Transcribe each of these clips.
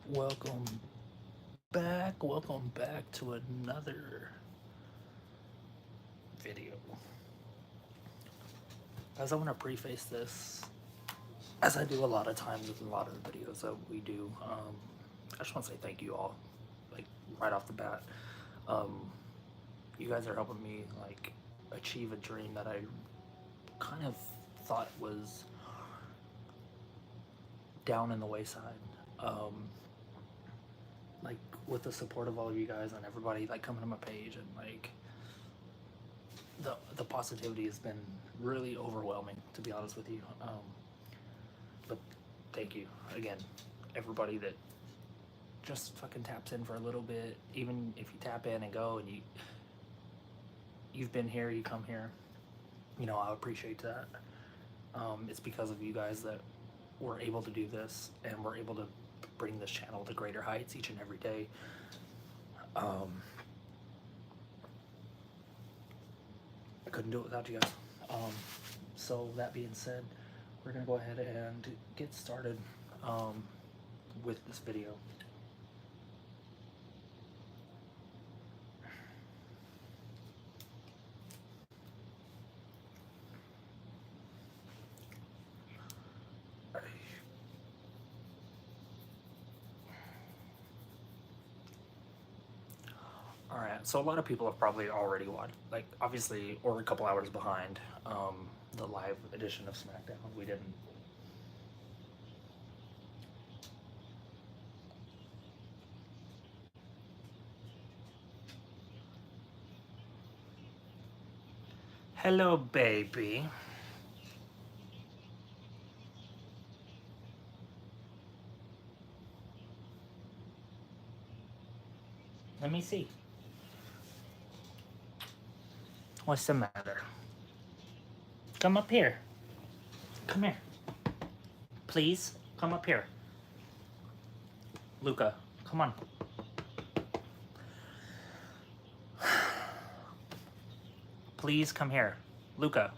Welcome welcome back to another video. As I want to preface this, as I do a lot of times with a lot of the videos that we do, I just want to say thank you all, like right off the bat. Um, you guys are helping me like achieve a dream that I kind of thought was down in the wayside. Um, like with the support of all of you guys and everybody like coming to my page and like the positivity has been really overwhelming, to be honest with you. But thank you again, everybody that just fucking taps in for a little bit. Even if you tap in and go and you've been here, you come here. You know, I appreciate that. It's because of you guys that we're able to do this and we're able to bring this channel to greater heights each and every day. I couldn't do it without you guys. So that being said, we're gonna go ahead and get started with this video. All right, so a lot of people have probably already watched, like obviously, or a couple hours behind the live edition of SmackDown. We didn't. Hello, baby. Let me see. What's the matter? Come up here. Come here. Please, come up here. Luca, come on. Please come here. Luca.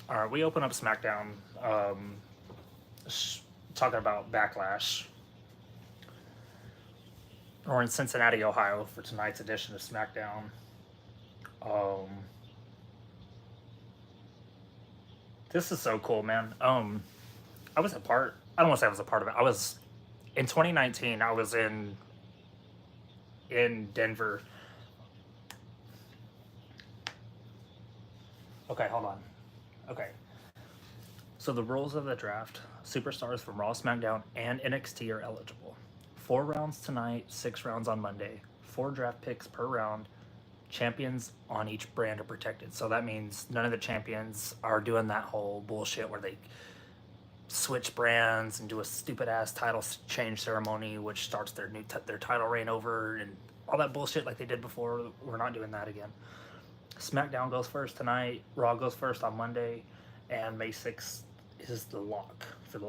All right, we open up SmackDown talking about Backlash. We're in Cincinnati, Ohio for tonight's edition of SmackDown. This is so cool, man. I was a part. I don't want to say I was a part of it. I was in 2019. I was in Denver. Okay, hold on. Okay. So the rules of the draft: superstars from Raw, SmackDown, and NXT are eligible. 4 rounds tonight, 6 rounds on Monday. 4 draft picks per round. Champions on each brand are protected. So that means none of the champions are doing that whole bullshit where they switch brands and do a stupid ass title change ceremony, which starts their their title reign over and all that bullshit like they did before. We're not doing that again. SmackDown goes first tonight. Raw goes first on Monday, and May 6th is the lock for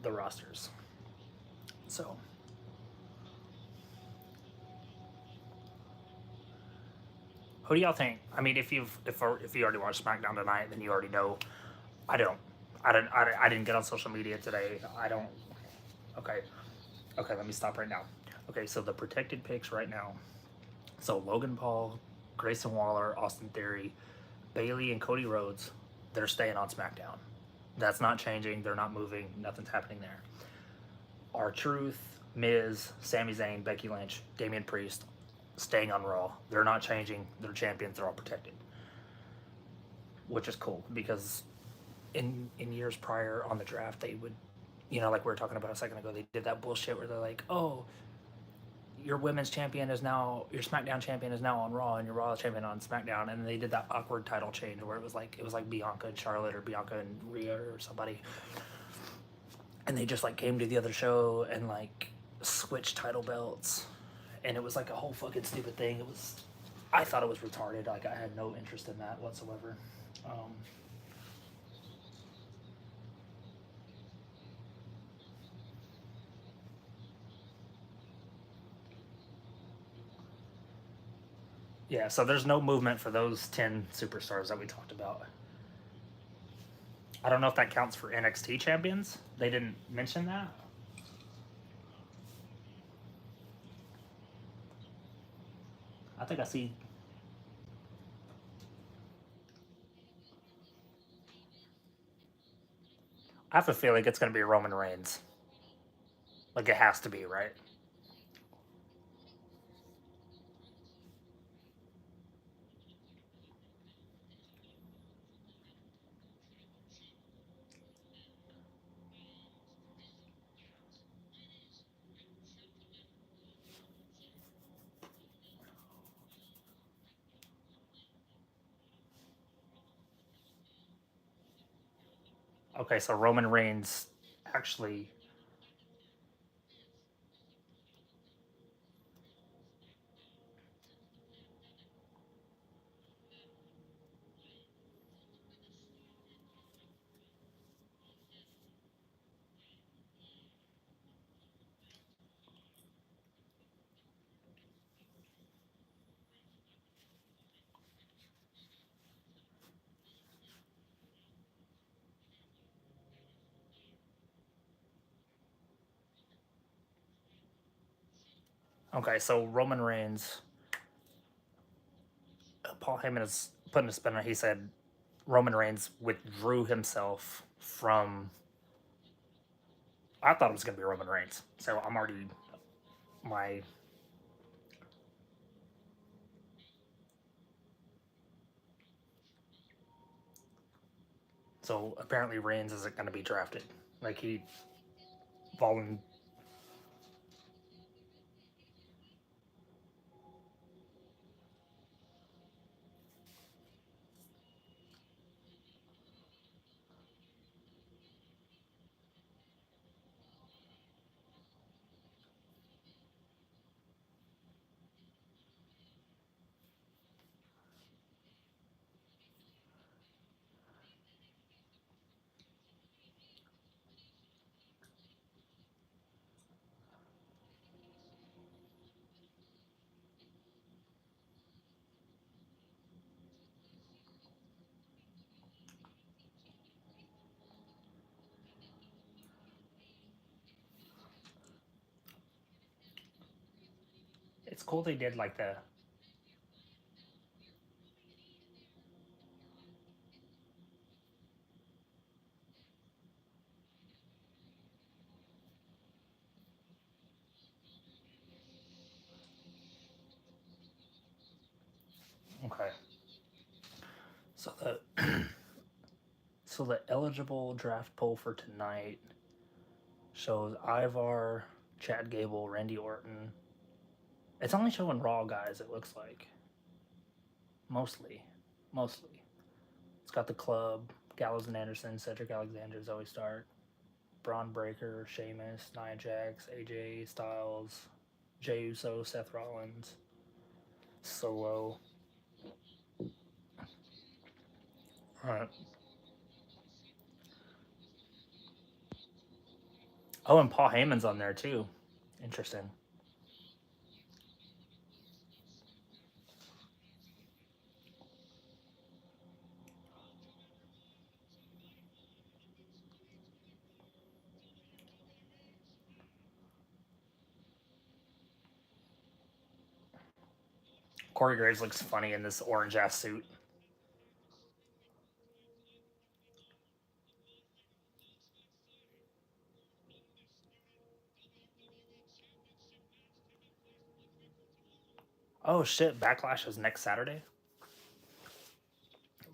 the rosters. So. Who do y'all think? I mean, if you already watched SmackDown tonight, then you already know. I don't. I didn't get on social media today. I don't. Okay. Okay. Let me stop right now. Okay. So the protected picks right now. So Logan Paul, Grayson Waller, Austin Theory, Bailey, and Cody Rhodes. They're staying on SmackDown. That's not changing. They're not moving. Nothing's happening there. R-Truth, Miz, Sami Zayn, Becky Lynch, Damian Priest, staying on Raw. They're not changing. They're champions. They're all protected, which is cool because in years prior on the draft, they would, you know, like we were talking about a second ago, they did that bullshit where they're like, oh, your women's champion is now, your SmackDown champion is now on Raw and your Raw champion on SmackDown. And they did that awkward title change where it was like Bianca and Charlotte or Bianca and Rhea or somebody. And they just like came to the other show and like switched title belts. And it was like a whole fucking stupid thing. It was, I thought it was retarded. Like I had no interest in that whatsoever. Yeah, so there's no movement for those 10 superstars that we talked about. I don't know if that counts for NXT champions. They didn't mention that. I think I see. I have a feeling it's going to be Roman Reigns. Like it has to be, right? Okay, so Roman Reigns actually. Okay, so Roman Reigns. Paul Heyman is putting a spin on. He said Roman Reigns withdrew himself from. I thought it was going to be Roman Reigns, so I'm already my. So apparently Reigns isn't going to be drafted. Like he fallen. It's cool they did like the. Okay. So the so the eligible draft poll for tonight shows Ivar, Chad Gable, Randy Orton. It's only showing Raw guys. It looks like mostly, mostly. It's got the club, Gallows and Anderson, Cedric Alexander, Zoe Stark, Braun Breaker, Sheamus, Nia Jax, AJ Styles, Jey Uso, Seth Rollins, Solo. All right. Oh, and Paul Heyman's on there too. Interesting. Corey Graves looks funny in this orange ass suit. Oh shit! Backlash is next Saturday.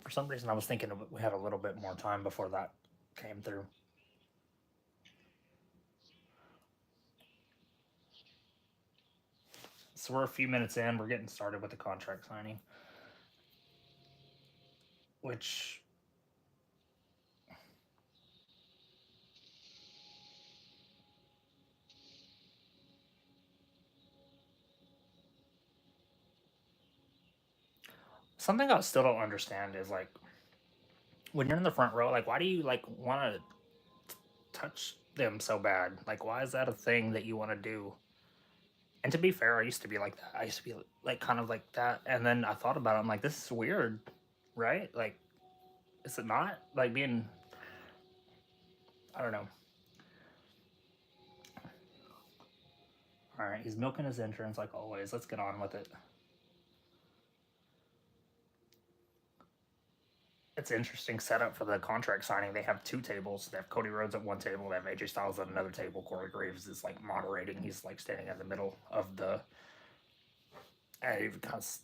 For some reason, I was thinking we had a little bit more time before that came through. So we're a few minutes in. We're getting started with the contract signing, which something I still don't understand is like when you're in the front row, like why do you like want to touch them so bad? Like why is that a thing that you want to do? And to be fair, I used to be like that. I used to be like kind of like that, and then I thought about it. I'm like, this is weird, right? Like, is it not like being? I don't know. All right, he's milking his entrance like always. Let's get on with it. It's an interesting setup for the contract signing. They have two tables. They have Cody Rhodes at one table. They have AJ Styles at another table. Corey Graves is like moderating. He's like standing in the middle of the. Because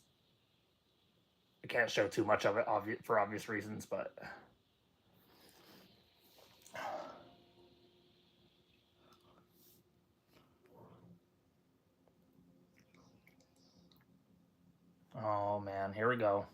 I can't show too much of it for obvious reasons, but. Oh man, here we go.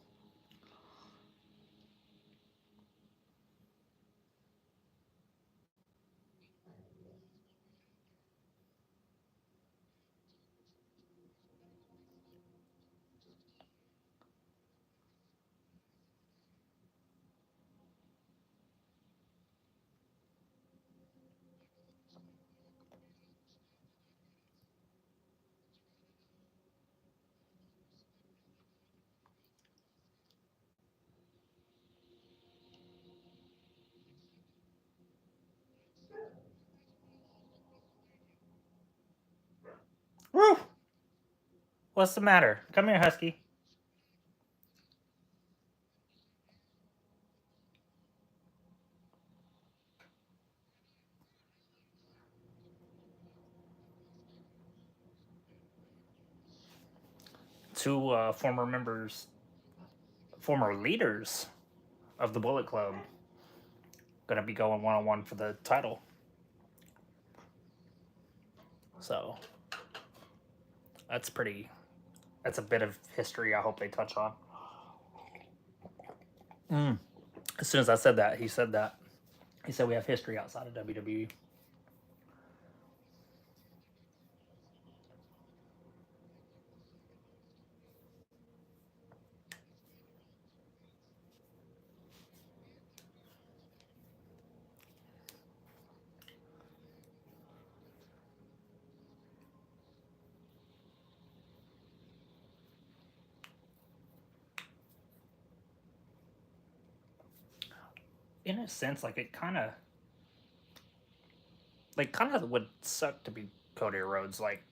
Woo! What's the matter? Come here, Husky. Two former leaders of the Bullet Club, gonna be going one on one for the title. So that's pretty. That's a bit of history. I hope they touch on. As soon as I said that, he said that. He said we have history outside of WWE. In a sense, like it kind of would suck to be Cody Rhodes, like,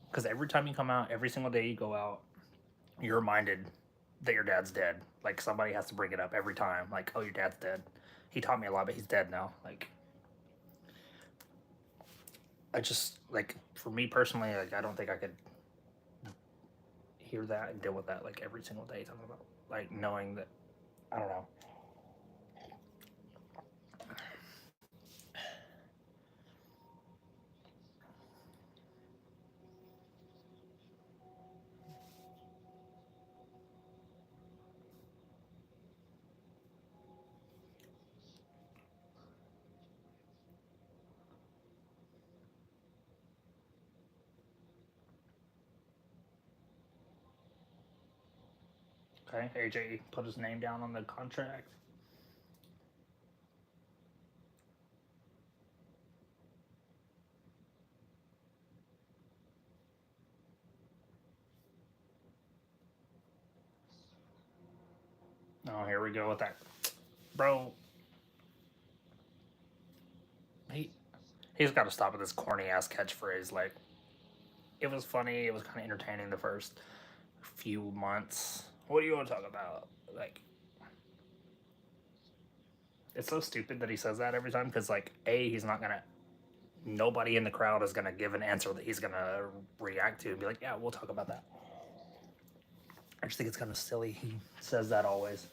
because every time you come out, every single day you go out, you're reminded that your dad's dead. Like somebody has to bring it up every time. Like, oh, your dad's dead. He taught me a lot, but he's dead now. Like, I just like for me personally, like I don't think I could hear that and deal with that like every single day. Talking about like knowing that I don't know. Okay, AJ put his name down on the contract. Oh, here we go with that, bro. He he's got to stop with this corny ass catchphrase. Like, it was funny. It was kind of entertaining the first few months. What do you want to talk about? Like, it's so stupid that he says that every time because, like, he's not gonna. Nobody in the crowd is gonna give an answer that he's gonna react to and be like, "Yeah, we'll talk about that." I just think it's kind of silly. He says that always.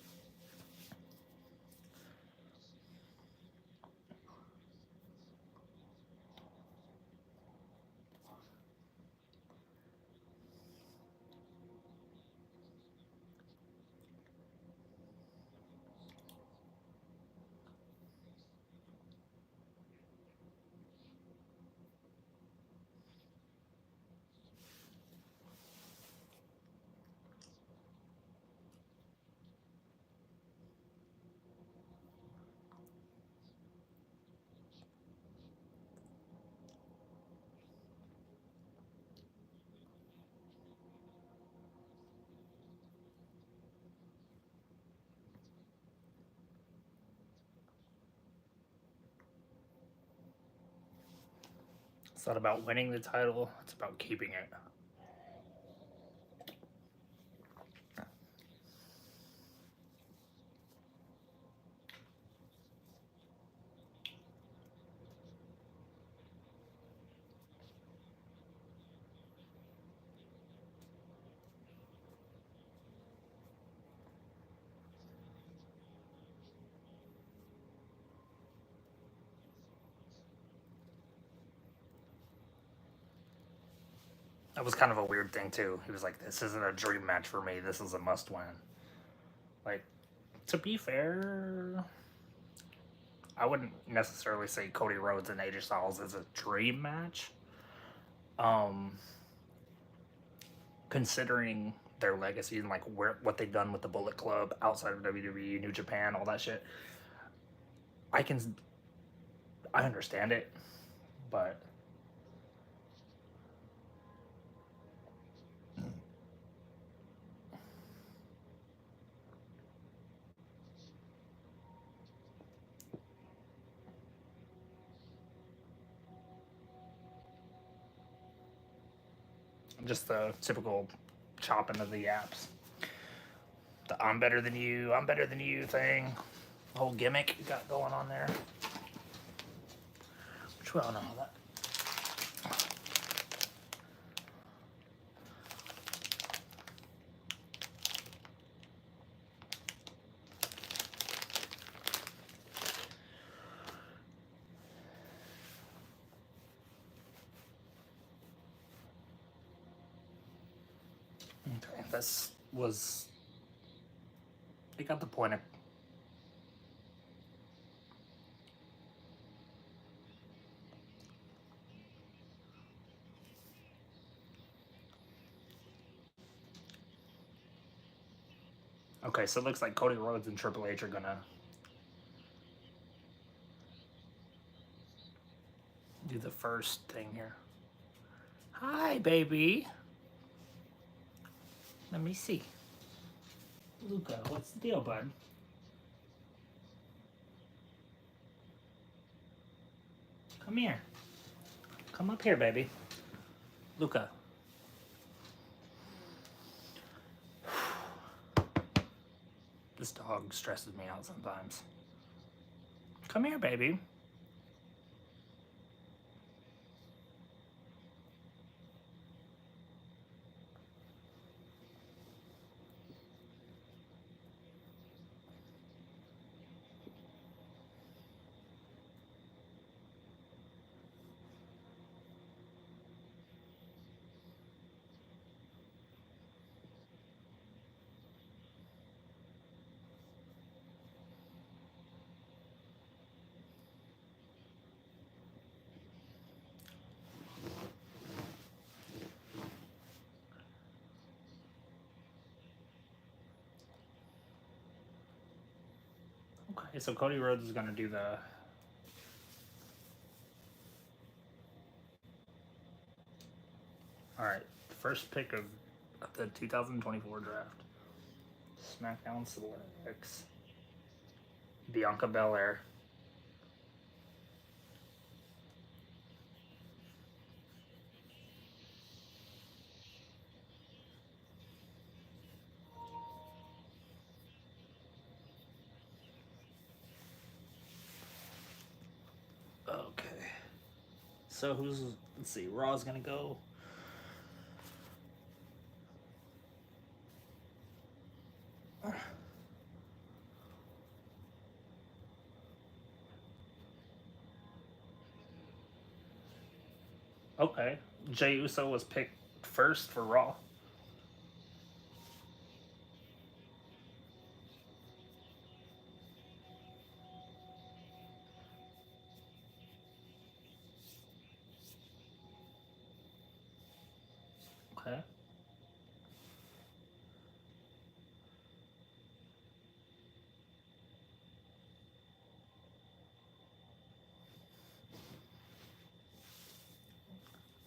It's not about winning the title, it's about keeping it. That was kind of a weird thing too. He was like, "This isn't a dream match for me. This is a must-win." Like, to be fair, I wouldn't necessarily say Cody Rhodes and AJ Styles is a dream match. Um, Considering their legacy and like what they've done with the Bullet Club outside of WWE, New Japan, all that shit, I can I understand it, but just the typical chopping of the yaps, the I'm better than you" thing, the whole gimmick you got going on there. Which we all know that. Okay, this was. They got the point of. Okay, so it looks like Cody Rhodes and Triple H are gonna do the first thing here. Hi, baby. Let me see. Luca, what's the deal, bud? Come here. Come up here, baby. Luca. This dog stresses me out sometimes. Come here, baby. Okay, so Cody Rhodes is gonna do the. All right, first pick of the 2024 draft. SmackDown selects Bianca Belair. Okay. So who's, let's see, Raw's gonna go. Okay. Jey Uso was picked first for Raw. Okay.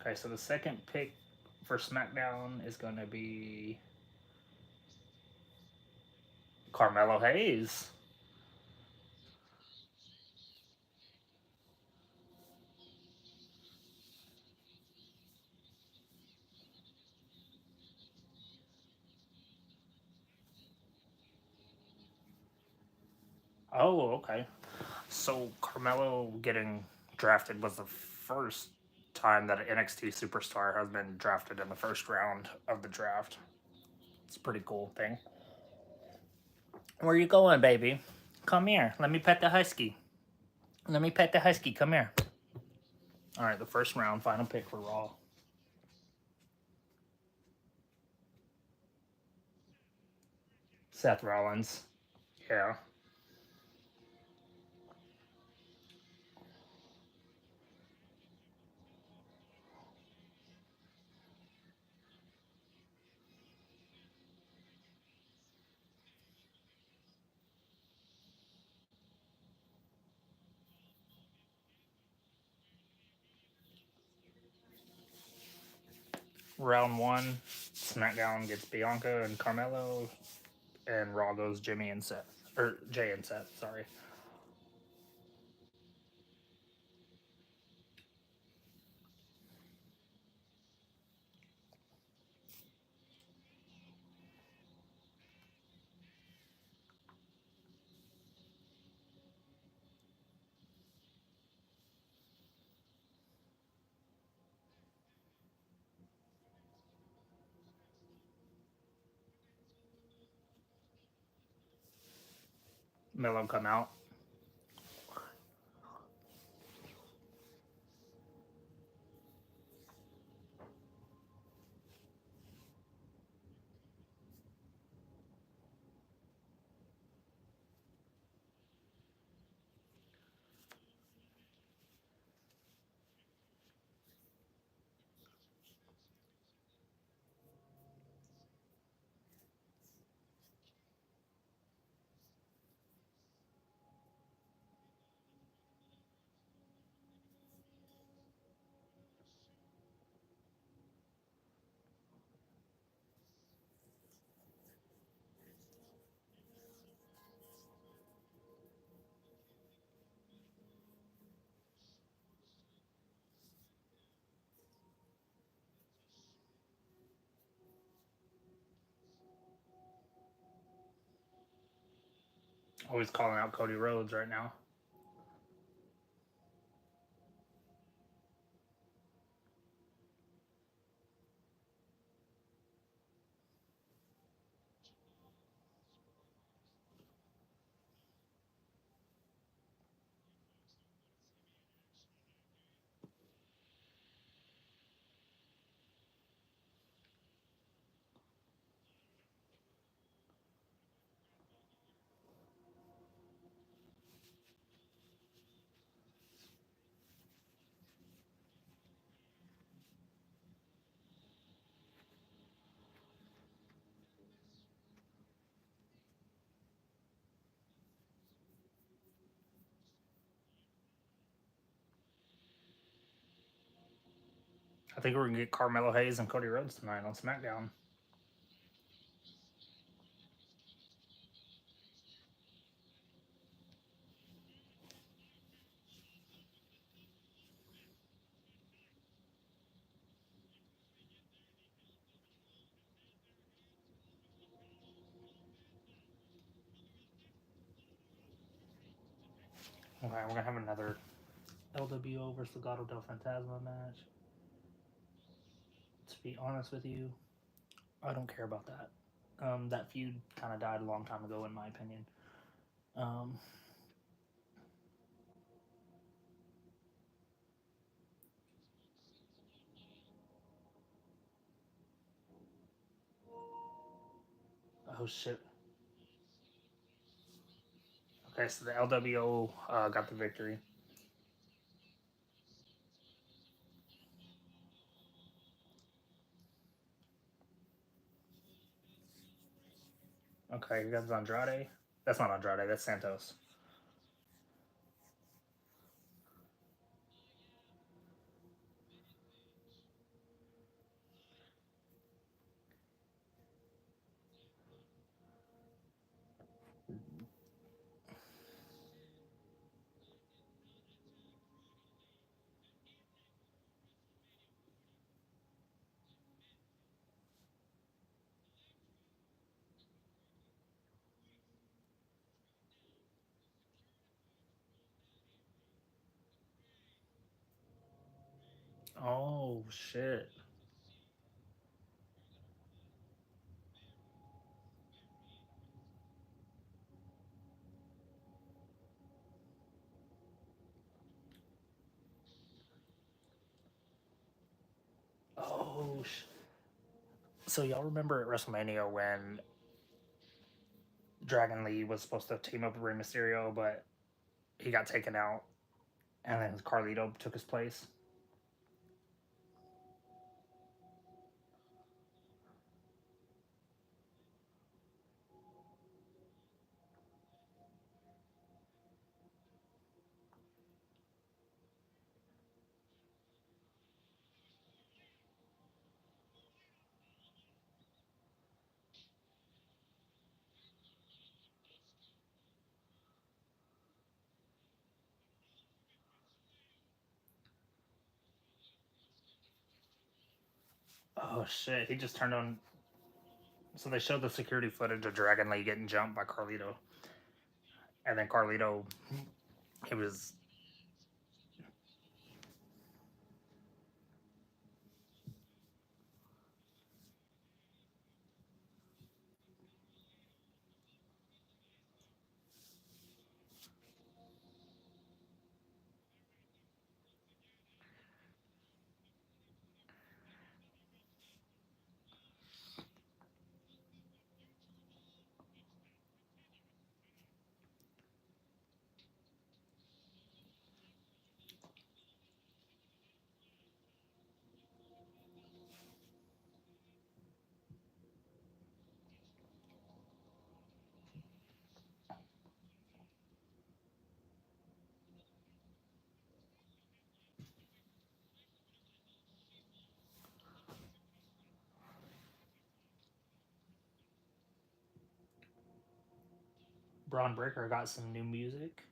Okay, so the second pick for SmackDown is gonna be Carmelo Hayes. Oh, okay. So Carmelo getting drafted was the first time that an NXT superstar has been drafted in the first round of the draft. It's a pretty cool thing. Where you going, baby? Come here. Let me pet the husky. Let me pet the husky. Come here. All right, the first round, final pick for Raw. Seth Rollins. Yeah. Round one, SmackDown gets Bianca and Carmelo, and Raw goes Jimmy and Seth. Or Jay and Seth, sorry. Melo come out. Always calling out Cody Rhodes right now. I think we're gonna get Carmelo Hayes and Cody Rhodes tonight on SmackDown. Okay, we're gonna have another LWO versus Legado del Fantasma match. To be honest with you, I don't care about that. That feud kind of died a long time ago, in my opinion. Um, oh shit. Okay, so the LWO got the victory. Okay, you got Andrade. That's not Andrade. That's Santos. Oh shit. Oh. So y'all remember at WrestleMania when Dragon Lee was supposed to team up with Rey Mysterio, but he got taken out, and then Carlito took his place. Oh shit! He just turned on. So they showed the security footage of Dragon Lee getting jumped by Carlito, and then Carlito, he was. Braun Breaker got some new music.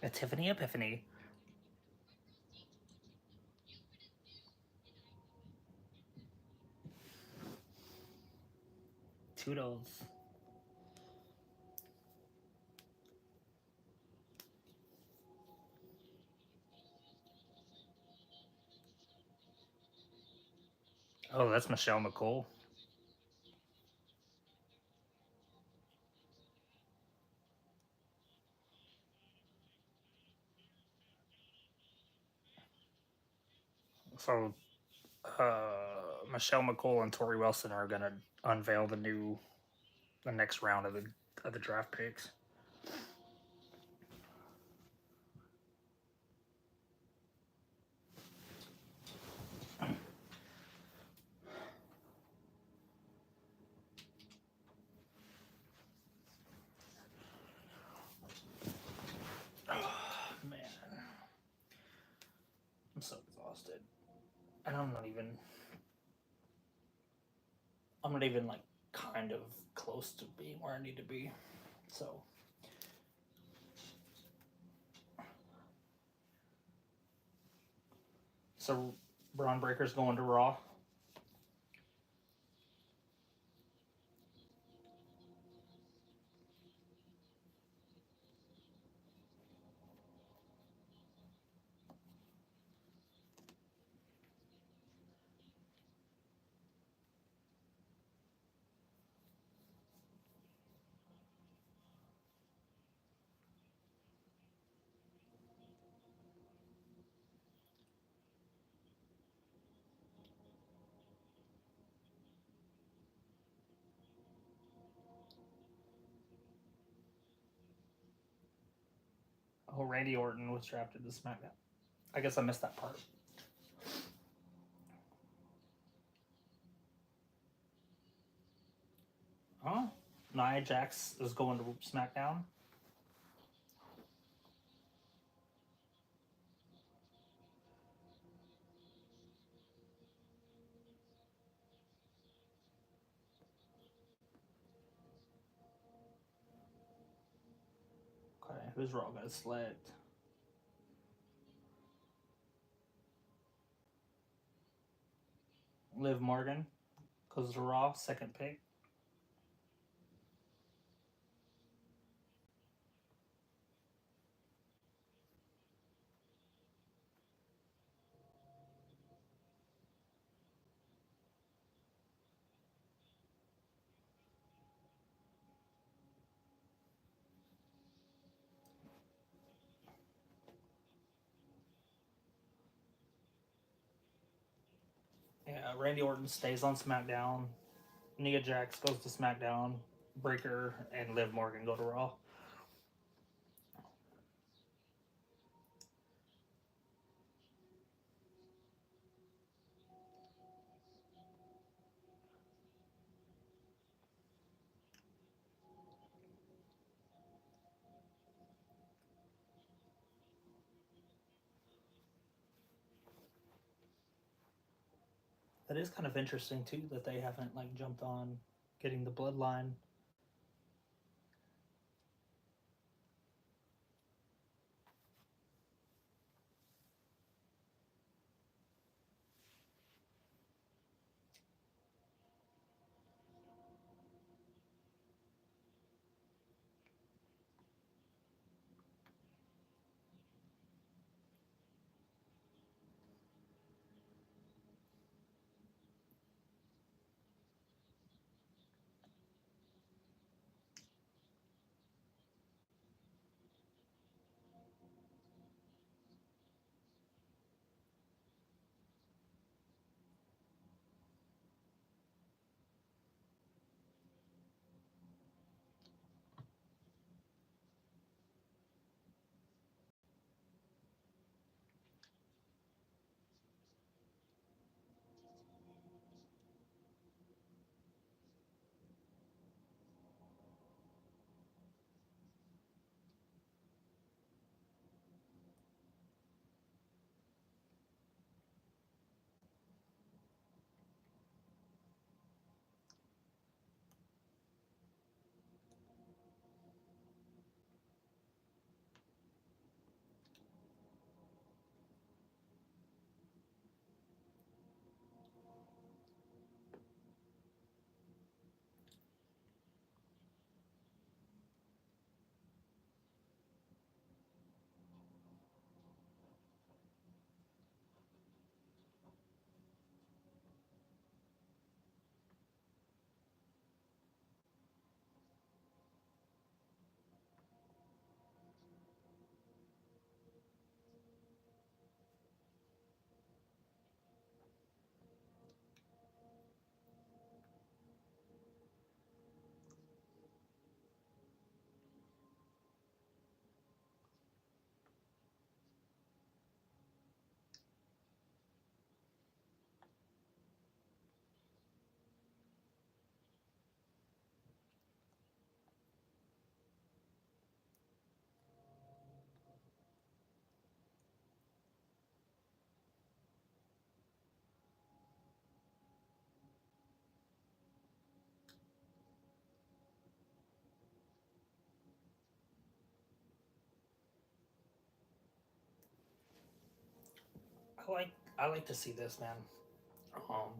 A Tiffany Epiphany. Toodles. Oh, that's Michelle McCool. So Michelle McCool and Tori Wilson are gonna unveil the next round of the draft picks. Man, I'm so exhausted, and I'm not even like kind of close to being where I need to be. So so Braun Breaker's going to Raw. Oh, Randy Orton was drafted to SmackDown. I guess I missed that part. Huh? Nia Jax is going to SmackDown. Okay, who's Raw gonna select? Liv Morgan goes to Raw, second pick. Yeah, Randy Orton stays on SmackDown. Nia Jax goes to SmackDown. Breaker and Liv Morgan go to Raw. That is kind of interesting too that they haven't like jumped on getting the bloodline. I like to see this, man. Um,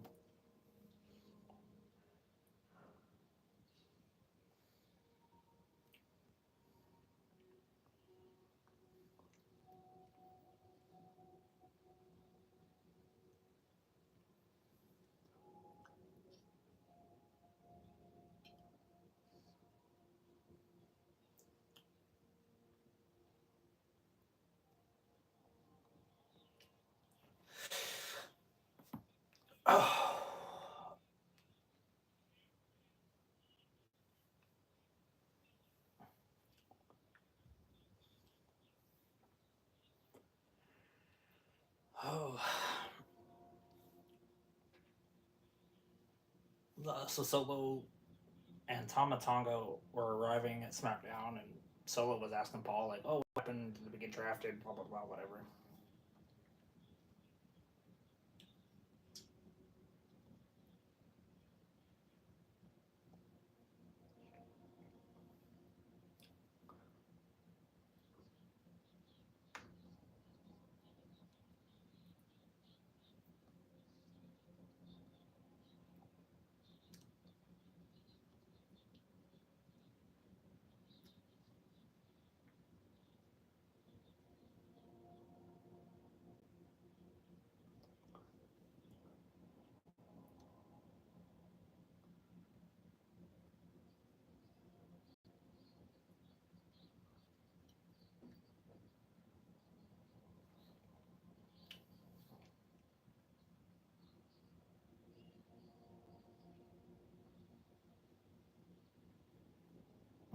So Solo and Tama Tonga were arriving at SmackDown, and Solo was asking Paul like, "Oh, what happened? Did we get drafted? Blah blah blah, whatever."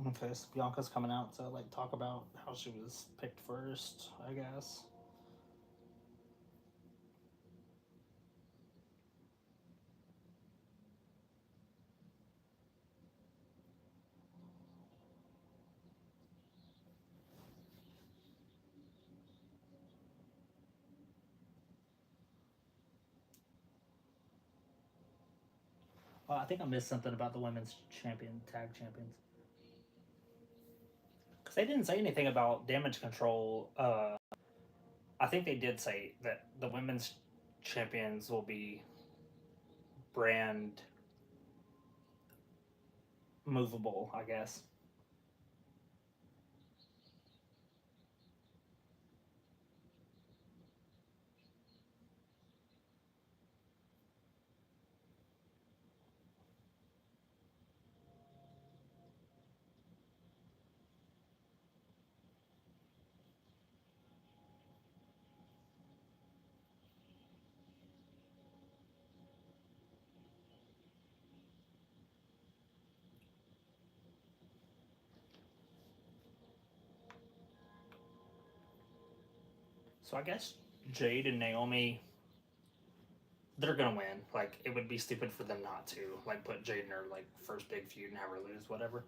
Okay, so Bianca's coming out to like talk about how she was picked first, I guess. I think I missed something about the women's tag champions, because they didn't say anything about damage control. I think they did say that the women's champions will be brand movable, I guess. So I guess Jade and Naomi, they're gonna win. Like it would be stupid for them not to. Like put Jade in her like first big feud and have her lose, whatever.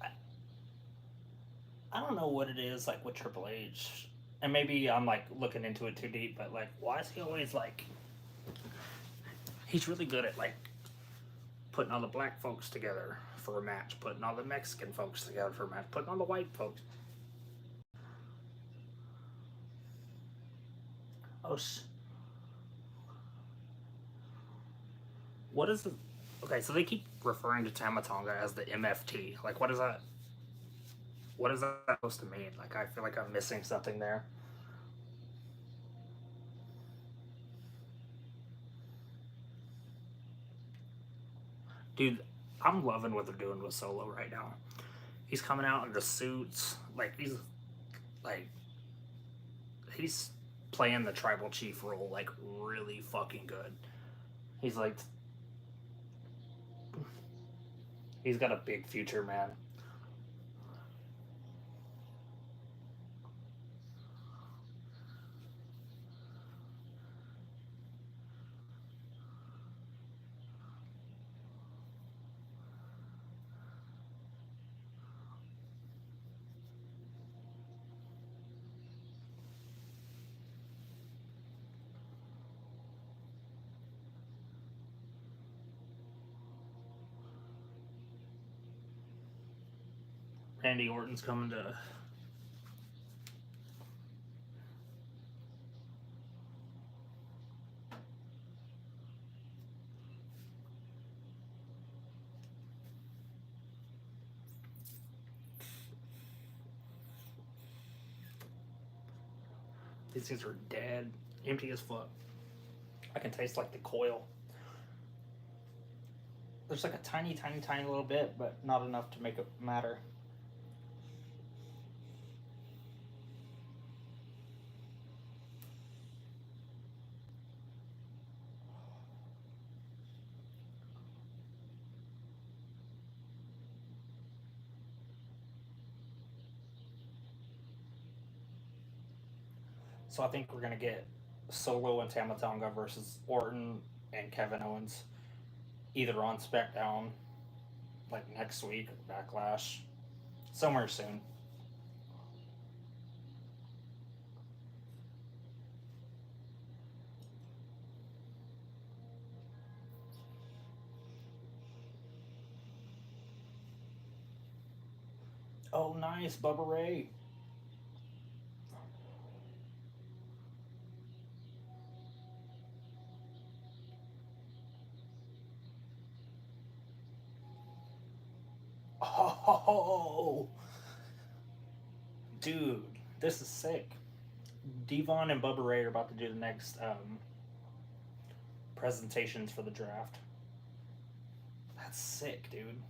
I, I don't know what it is like with Triple H, and maybe I'm like looking into it too deep. But like, why is he always like? He's really good at like putting all the black folks together for a match, putting all the Mexican folks together for a match, putting all the white folks. Oh, what is the? Okay, so they keep referring to Tamatonga as the MFT. Like, what is that? What is that supposed to mean? Like, I feel like I'm missing something there. Dude, I'm loving what they're doing with Solo right now. He's coming out in the suits, like he's playing the tribal chief role like really fucking good. He's like he's got a big future, man. Randy Orton's coming to. These things are dead, empty as fuck. I can taste like the coil. There's like a tiny, tiny, tiny little bit, but not enough to make it matter. So I think we're gonna get Solo and Tamatonga versus Orton and Kevin Owens, either on SmackDown like next week or Backlash, somewhere soon. Oh, nice, Bubba Ray. Oh, dude, this is sick. Devon and Bubba Ray are about to do the next presentations for the draft. That's sick, dude.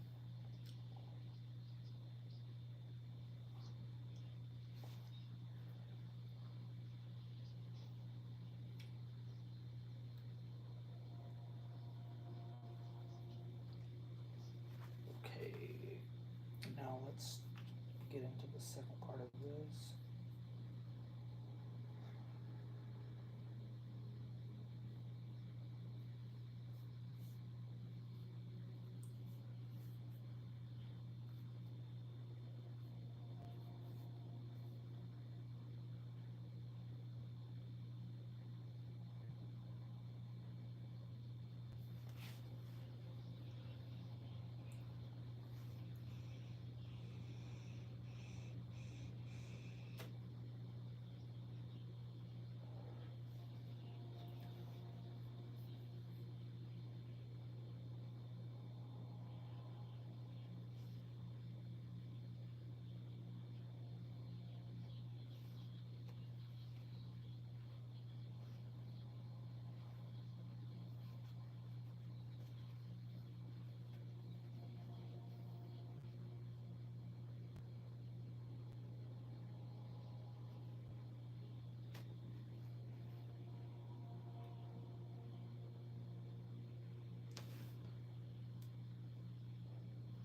Okay, now let's get into the second part of this.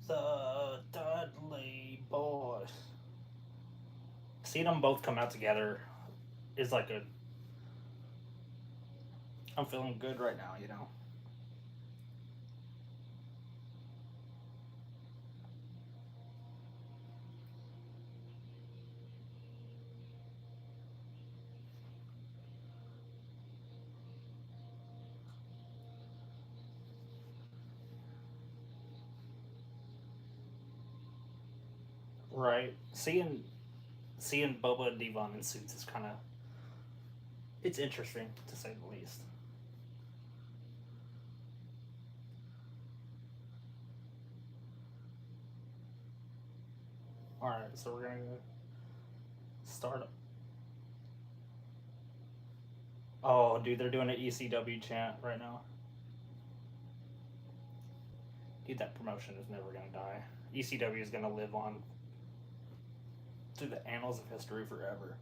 The Dudley Boys. Seeing them both come out together is like a. I'm feeling good right now, you know? Right. Seeing Boba and Devon in suits is kind of it's interesting to say the least. All right, so we're gonna start. Oh, dude, they're doing an ECW chant right now. Dude, that promotion is never gonna die. ECW is gonna live on through the annals of history forever.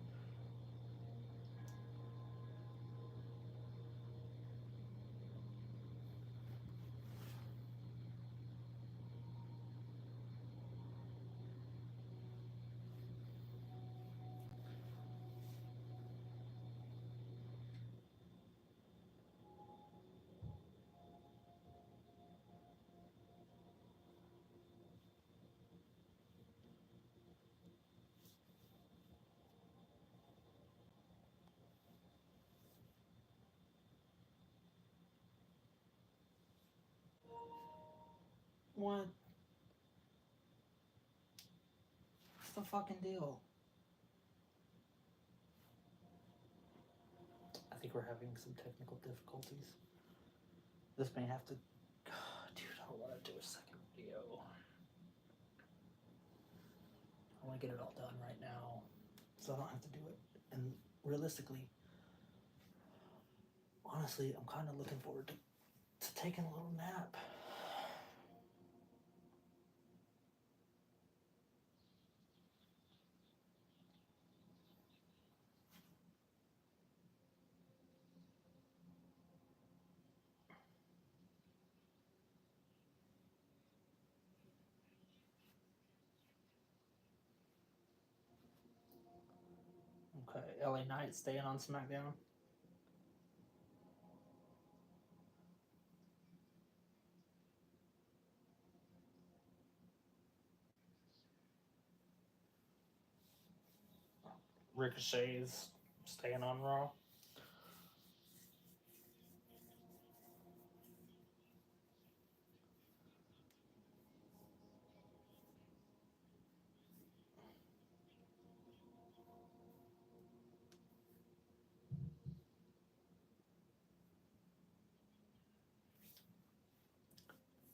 What? What's the fucking deal? I think we're having some technical difficulties. This may have to. Dude, I don't want to do a second video. I want to get it all done right now, so I don't have to do it. And realistically, honestly, I'm kind of looking forward to taking a little nap. Okay, LA Knight staying on SmackDown. Ricochet's staying on Raw.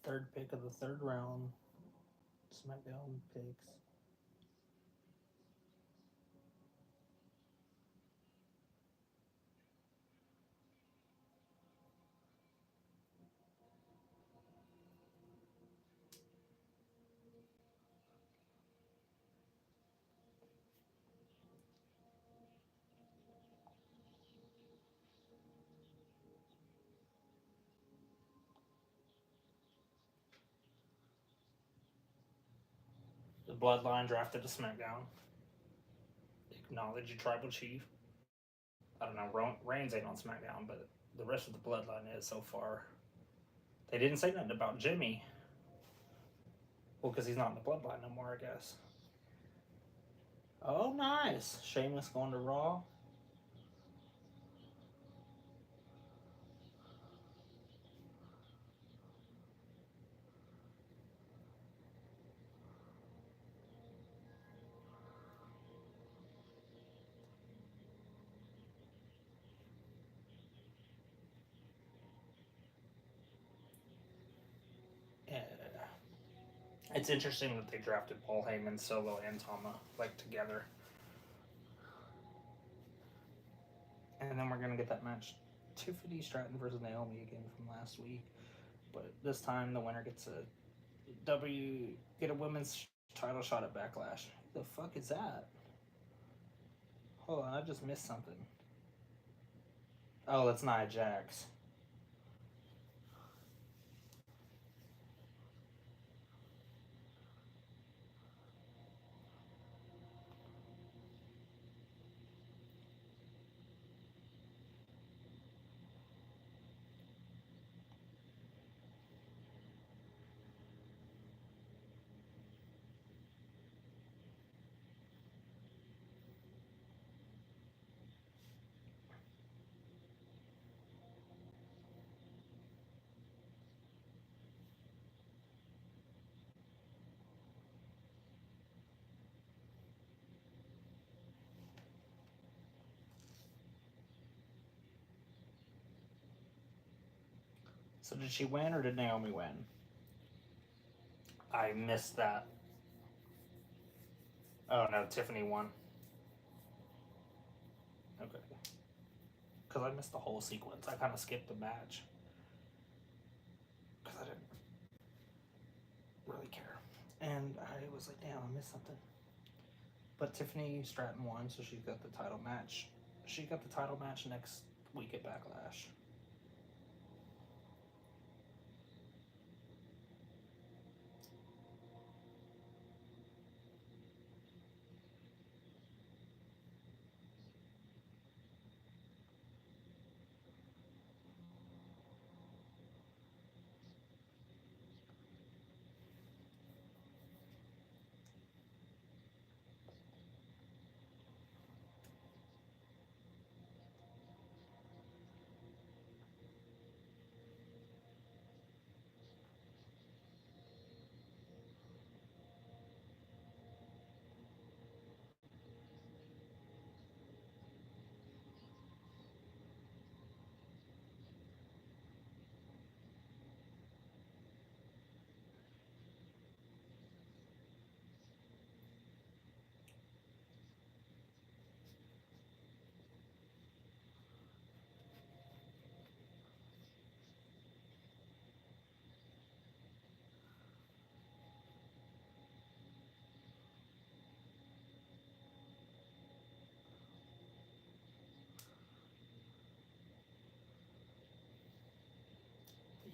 Third pick of the third round. SmackDown picks. The Bloodline drafted to SmackDown. Acknowledge your tribal chief. I don't know. Reigns ain't on SmackDown, but the rest of the Bloodline is so far. They didn't say nothing about Jimmy. Well, because he's not in the Bloodline no more, I guess. Oh, nice. Sheamus going to Raw. Yeah. It's interesting that they drafted Paul Heyman, Solo, and Tama like together. And then we're gonna get that match, Tiffany Stratton versus Naomi again from last week. But this time the winner gets get a women's title shot at Backlash. Who the fuck is that? Hold on, I just missed something. Oh, that's Nia Jax. So did she win or did Naomi win? I missed that. Oh no, Tiffany won. Okay. Because I missed the whole sequence. I kind of skipped the match. Because I didn't really care. And I was like, damn, I missed something. But Tiffany Stratton won, so she got the title match. She got the title match next week at Backlash.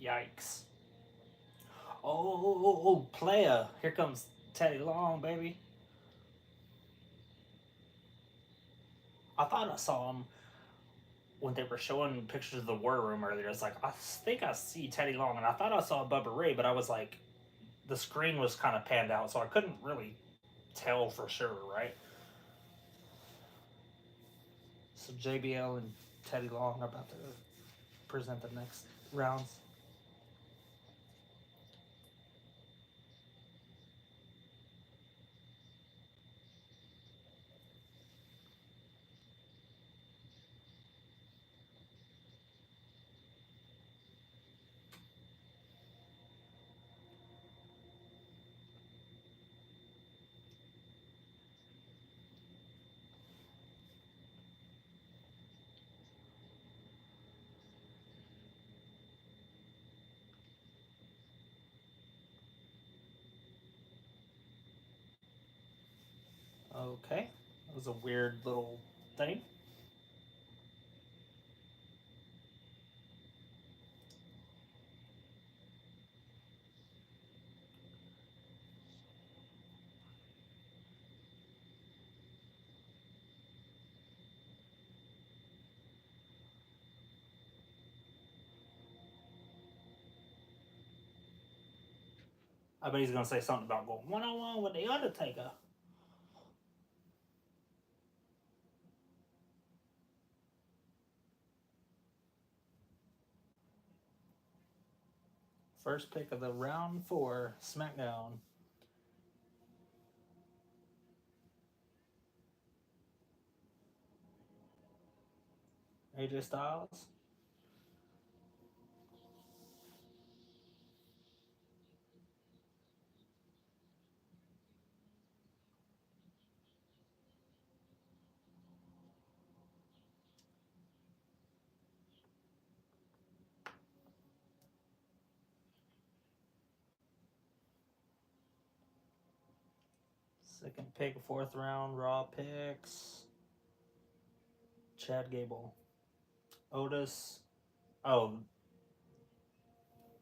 Yikes. Oh, playa. Here comes Teddy Long, baby. I thought I saw him when they were showing pictures of the War Room earlier. It's like I think I see Teddy Long, and I thought I saw Bubba Ray, but I was like, the screen was kind of panned out, so I couldn't really tell for sure, right? So JBL and Teddy Long are about to present the next rounds. Okay, that was a weird little thing. I bet he's gonna say something about going 1-on-1 with the Undertaker. First pick of the round 4 SmackDown. AJ Styles. Second pick, 4th round, Raw picks. Chad Gable. Otis. Oh,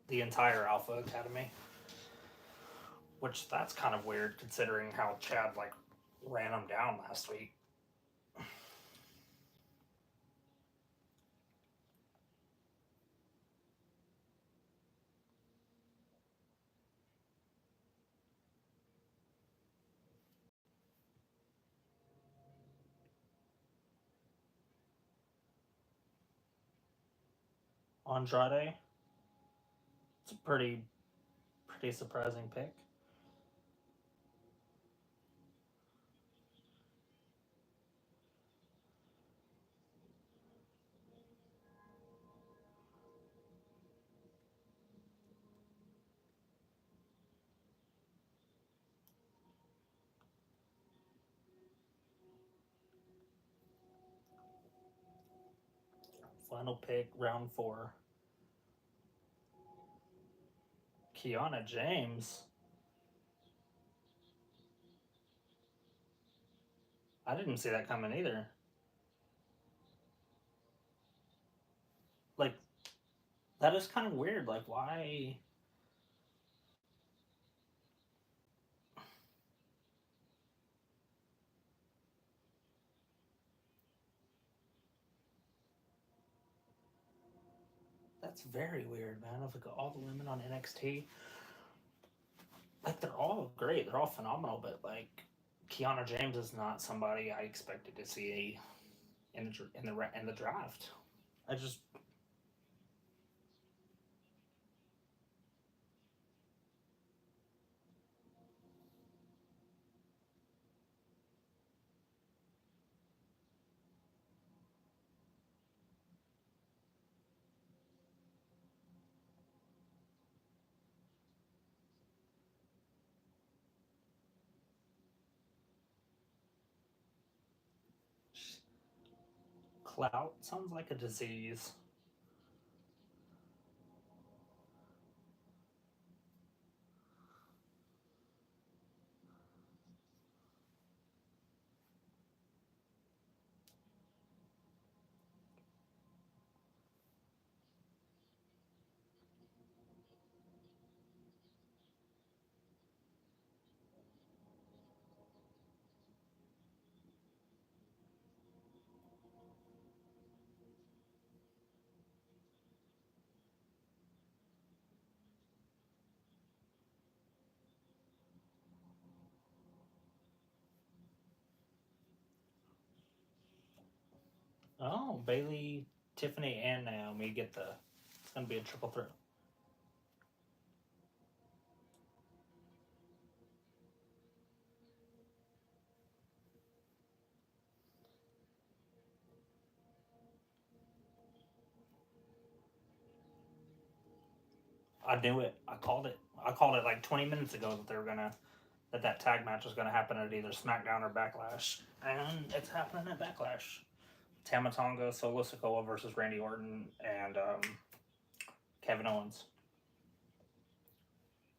the entire Alpha Academy. Which that's kind of weird considering how Chad like ran him down last week. Andrade. It's a pretty surprising pick. Final pick, round 4. Kiana James. I didn't see that coming either. Like, that is kind of weird. Like, why? That's very weird, man. If we got all the women on NXT, like they're all great, they're all phenomenal, but like Kiana James is not somebody I expected to see in the draft. I just clout sounds like a disease. Oh, Bailey, Tiffany, and Naomi get the. It's gonna be a triple threat. I knew it. I called it. I called it like 20 minutes ago that they were gonna that tag match was gonna happen at either SmackDown or Backlash, and it's happening at Backlash. Tamatonga, Solo Sikoa versus Randy Orton and Kevin Owens,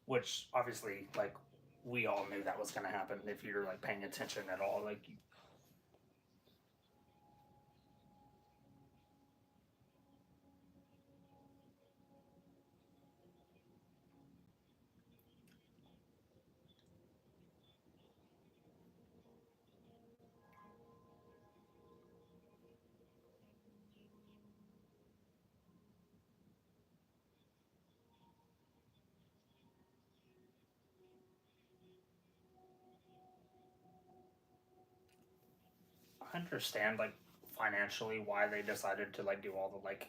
which obviously like we all knew that was gonna happen if you're like paying attention at all. Like I understand like financially why they decided to like do all the like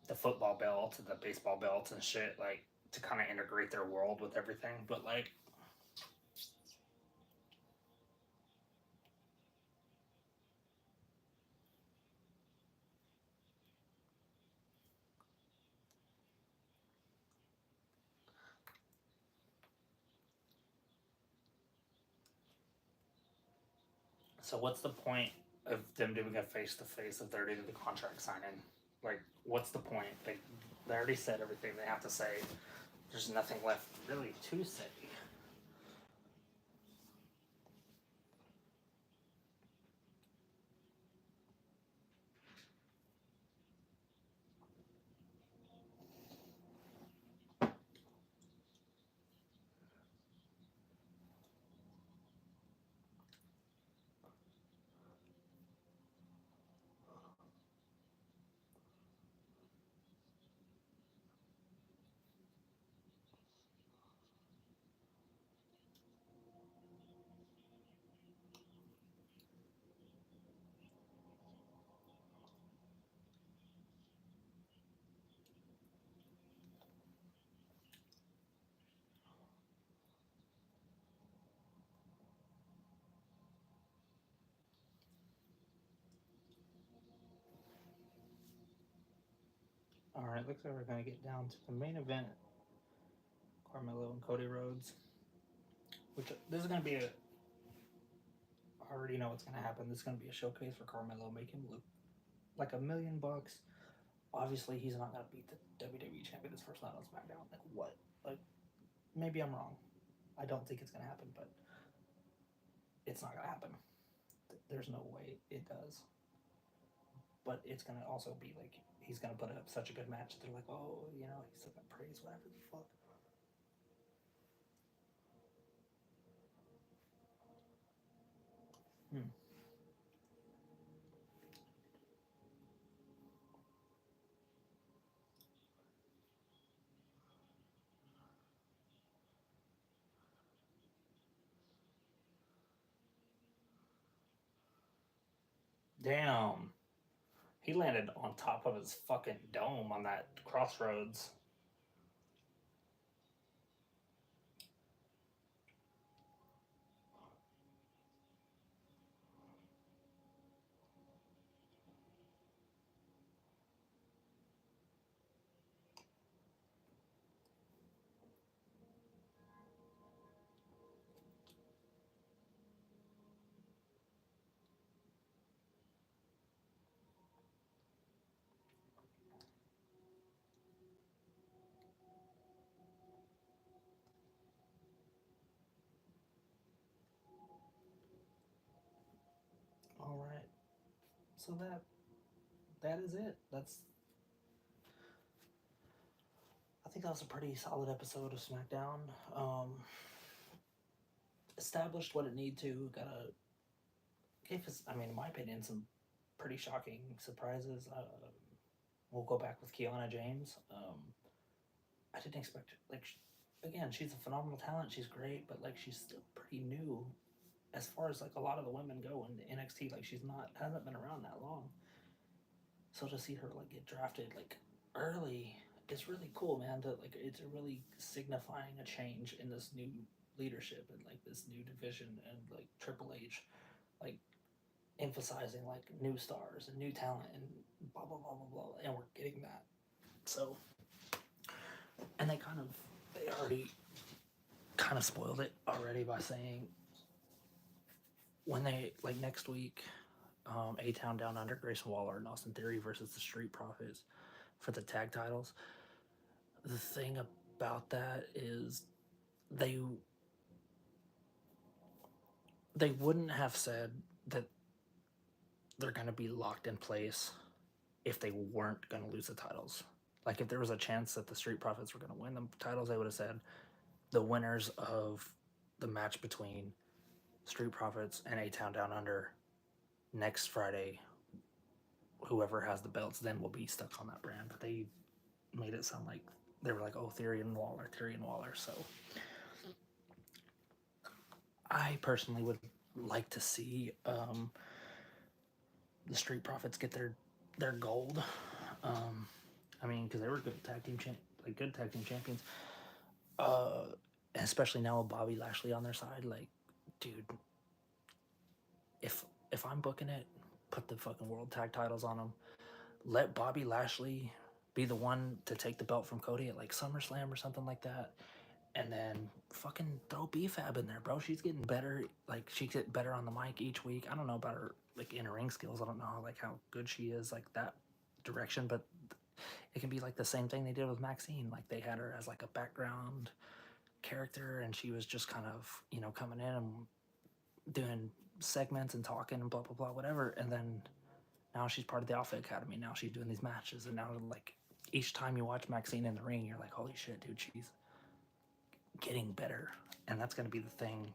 the football belts and the baseball belts and shit like to kind of integrate their world with everything, but like so what's the point of them doing a face to face if they're doing the contract signing? Like, what's the point? They already said everything they have to say. There's nothing left really to say. All right, looks like we're gonna get down to the main event: Carmelo and Cody Rhodes. Which this is gonna be a. I already know what's gonna happen. This is gonna be a showcase for Carmelo, make him look like $1 million. Obviously, he's not gonna beat the WWE champion his first night on SmackDown. Like what? Like maybe I'm wrong. I don't think it's gonna happen, but it's not gonna happen. There's no way it does. But it's gonna also be like he's gonna put up such a good match that they're like, oh, he's still gonna praise whatever the fuck. Hmm. Damn. He landed on top of his fucking dome on that crossroads. All right. So that is it. I think that was a pretty solid episode of SmackDown. Established what it need to. Gave us, I mean, in my opinion, some pretty shocking surprises. We'll go back with Kiana James. I didn't expect, like, again, she's a phenomenal talent. She's great, but like she's still pretty new as far as like a lot of the women go in NXT, like she's not hasn't been around that long. So to see her like get drafted like early is really cool, man. That like it's really signifying a change in this new leadership and like this new division and like Triple H, like emphasizing like new stars and new talent and blah blah blah blah blah, and we're getting that. So and they already kind of spoiled it already by saying when they like next week, A Town Down Under, Grayson Waller and Austin Theory versus the Street Profits for the tag titles. The thing about that is they they wouldn't have said that they're going to be locked in place if they weren't going to lose the titles. Like if there was a chance that the Street Profits were going to win the titles, they would have said the winners of the match between Street Profits and A Town Down Under next Friday, whoever has the belts then will be stuck on that brand. But they made it sound like they were like, oh, Theory and Waller, Theory and Waller. So I personally would like to see the Street Profits get their gold. Um, I mean, because they were good tag team good tag team champions. Uh, Especially now with Bobby Lashley on their side, like, dude, if I'm booking it, put the fucking world tag titles on them. Let Bobby Lashley be the one to take the belt from Cody at like SummerSlam or something like that. And then fucking throw BFAB in there, bro. She's getting better. Like she get better on the mic each week. I don't know about her like in ring skills. I don't know like how good she is like that direction, but it can be like the same thing they did with Maxine. Like they had her as like a background character, and she was just kind of coming in and doing segments and talking and blah blah blah whatever. And then now she's part of the Alpha Academy. Now she's doing these matches, and now like each time you watch Maxine in the ring, you're like, holy shit, dude, she's getting better. And that's gonna be the thing,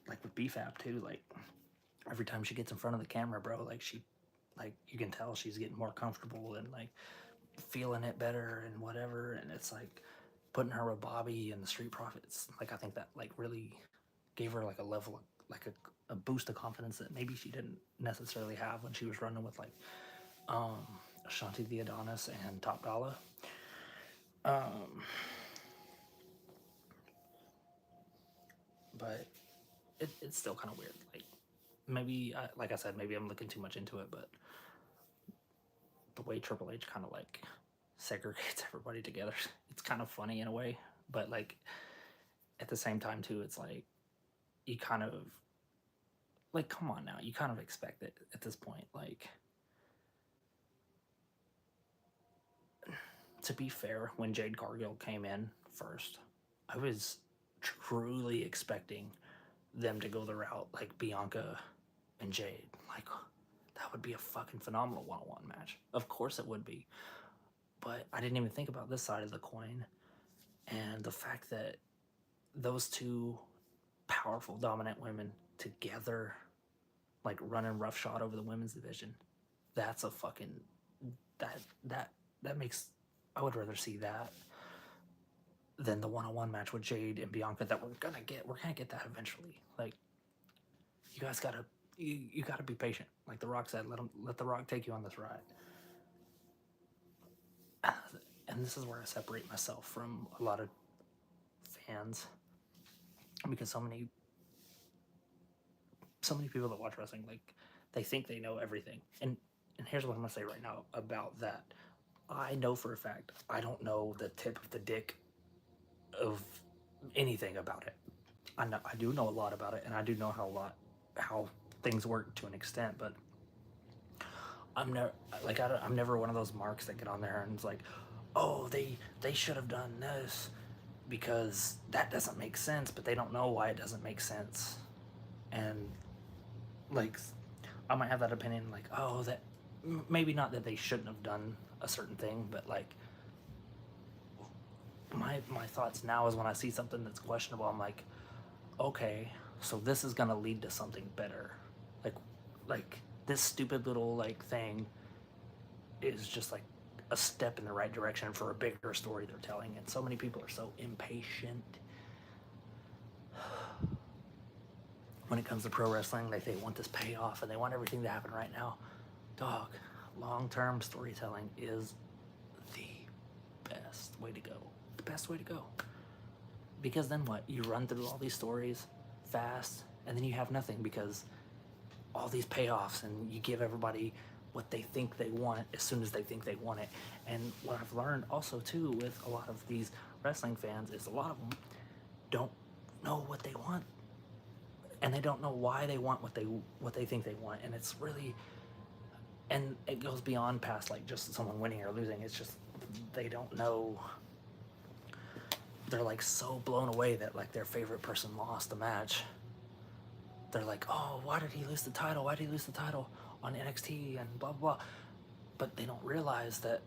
like with BFAB too. Like every time she gets in front of the camera, bro, like you can tell she's getting more comfortable and like feeling it better and whatever. And it's like putting her with Bobby and the Street Profits. Like I think that like really gave her like a level of like a boost of confidence that maybe she didn't necessarily have when she was running with like Shanti the Adonis and Top Dollar. But it's still kind of weird. Like maybe, like I said, maybe I'm looking too much into it, but the way Triple H kind of like segregates everybody together, it's kind of funny in a way. But like at the same time too, it's like you kind of like come on now, you kind of expect it at this point. Like to be fair, when Jade Cargill came in first, I was truly expecting them to go the route like Bianca and Jade. Like that would be a fucking phenomenal one-on-one match. Of course it would be. But I didn't even think about this side of the coin and the fact that those two powerful dominant women together like running roughshod over the women's division. That's a fucking that that that makes I would rather see that than the one-on-one match with Jade and Bianca that we're gonna get. We're gonna get that eventually. Like you guys gotta you gotta be patient. Like The Rock said, let The Rock take you on this ride. And this is where I separate myself from a lot of fans because so many people that watch wrestling like they think they know everything. And here's what I'm gonna say right now about that. I know for a fact I don't know the tip of the dick of anything about it. I do know a lot about it, and I do know how things work to an extent, but I'm never like I'm never one of those marks that get on there and it's like, oh, they should have done this because that doesn't make sense, but they don't know why it doesn't make sense. And like, I might have that opinion, like, oh, that maybe not that they shouldn't have done a certain thing, but like, my thoughts now is when I see something that's questionable, I'm like, okay, so this is gonna lead to something better. Like, like this stupid little like thing is just like a step in the right direction for a bigger story they're telling. And so many people are so impatient. when it comes to pro wrestling, they want this payoff and they want everything to happen right now. Dog, long-term storytelling is the best way to go. The best way to go. Because then what? You run through all these stories fast, and then you have nothing because all these payoffs, and you give everybody what they think they want as soon as they think they want it. And what I've learned also too with a lot of these wrestling fans is a lot of them don't know what they want, and they don't know why they want what they think they want. And it's really, and it goes beyond past like just someone winning or losing. It's just they don't know. They're like so blown away that like their favorite person lost the match. They're like, oh, why did he lose the title? Why did he lose the title on NXT and blah, blah, blah. But they don't realize that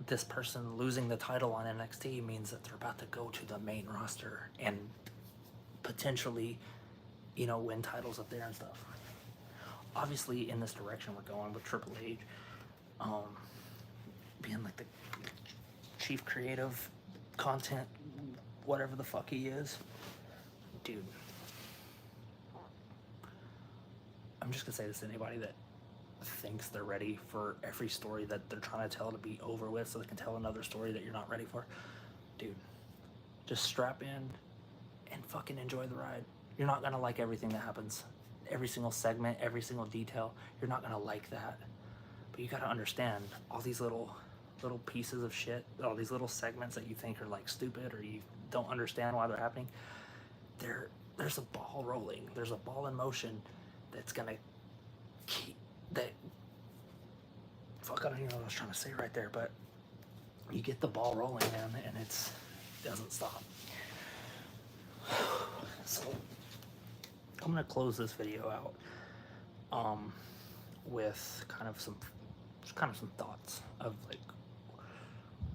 this person losing the title on NXT means that they're about to go to the main roster and potentially, you know, win titles up there and stuff. Obviously, in this direction we're going with Triple H, being like the chief creative content, whatever the fuck he is. Dude. I'm just gonna say this to anybody that thinks they're ready for every story that they're trying to tell to be over with so they can tell another story that you're not ready for. Dude, just strap in and fucking enjoy the ride. You're not gonna like everything that happens. Every single segment, every single detail, you're not gonna like that. But you gotta understand all these little pieces of shit, all these little segments that you think are like stupid or you don't understand why they're happening. There's a ball rolling. There's a ball in motion that's gonna keep that. Fuck, I don't even know what I was trying to say right there, but you get the ball rolling, man, and it doesn't stop. So I'm gonna close this video out with kind of some thoughts of like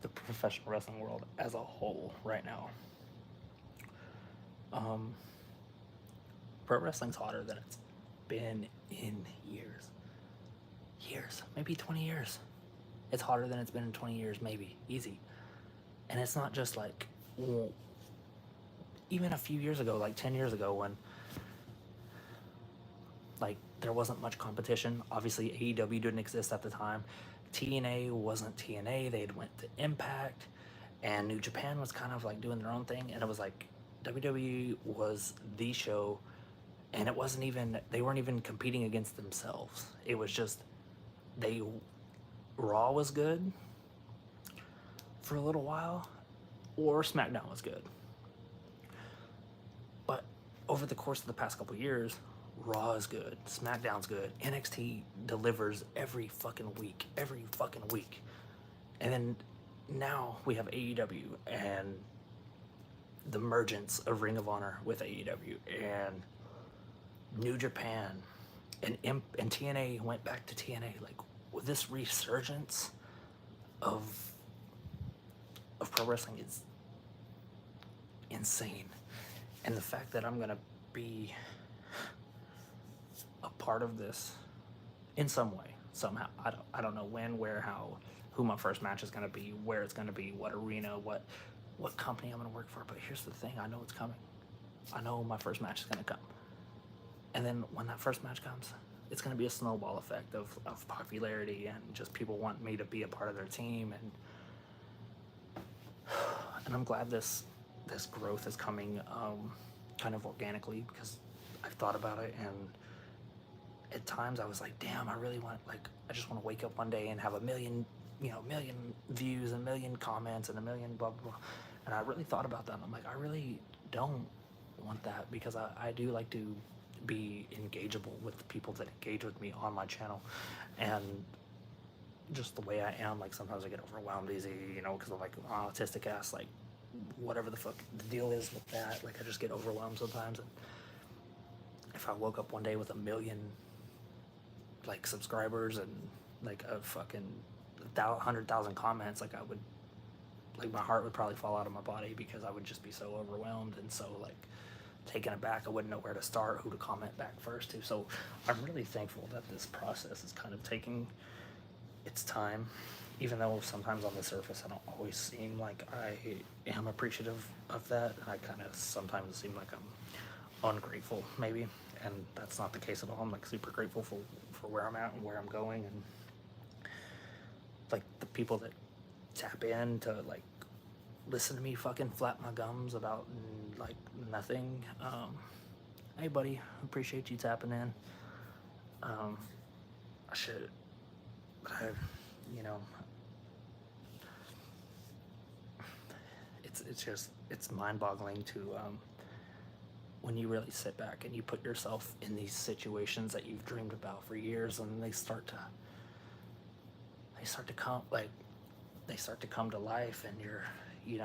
the professional wrestling world as a whole right now. Pro wrestling's hotter than it's been in years, maybe 20 years. It's hotter than it's been in 20 years, maybe, easy. And it's not just like, well, even a few years ago, like 10 years ago, when like there wasn't much competition. Obviously AEW didn't exist at the time. TNA wasn't TNA. They had went to Impact, and New Japan was kind of like doing their own thing, and it was like WWE was the show, and it wasn't even, they weren't even competing against themselves. It was just Raw was good for a little while, or SmackDown was good. But over the course of the past couple years, Raw is good, SmackDown's good, NXT delivers every fucking week. And then now we have AEW and the emergence of Ring of Honor with AEW and New Japan and TNA went back to TNA. Like, with this resurgence of pro wrestling is insane. And the fact that I'm gonna be a part of this in some way, somehow. I don't know when, where, how, who my first match is gonna be, where it's gonna be, what arena, what company I'm gonna work for. But here's the thing, I know it's coming. I know my first match is gonna come. And then when that first match comes, it's gonna be a snowball effect of popularity and just people want me to be a part of their team, and I'm glad this growth is coming kind of organically, because I've thought about it, and at times I was like, damn, I really want, like, I just want to wake up one day and have a million views, a million comments, and a million blah, blah, blah. And I really thought about that. And I'm like, I really don't want that, because I do like to be engageable with the people that engage with me on my channel. And just the way I am, like, sometimes I get overwhelmed easy, because I'm like autistic ass, like, whatever the fuck the deal is with that. Like, I just get overwhelmed sometimes. And if I woke up one day with 1 million like subscribers and like a fucking 100,000 comments, like, I would, like, my heart would probably fall out of my body, because I would just be so overwhelmed and so, like, taken aback. I wouldn't know where to start, who to comment back first to. So I'm really thankful that this process is kind of taking its time, even though sometimes on the surface I don't always seem like I am appreciative of that. I kind of sometimes seem like I'm ungrateful maybe, and that's not the case at all. I'm like super grateful for where I'm at and where I'm going, and like the people that tap in to like listen to me fucking flap my gums about like nothing. Hey buddy, appreciate you tapping in. I should, I, you know, it's just it's mind-boggling to when you really sit back and you put yourself in these situations that you've dreamed about for years, and they start to come like they start to come to life, and you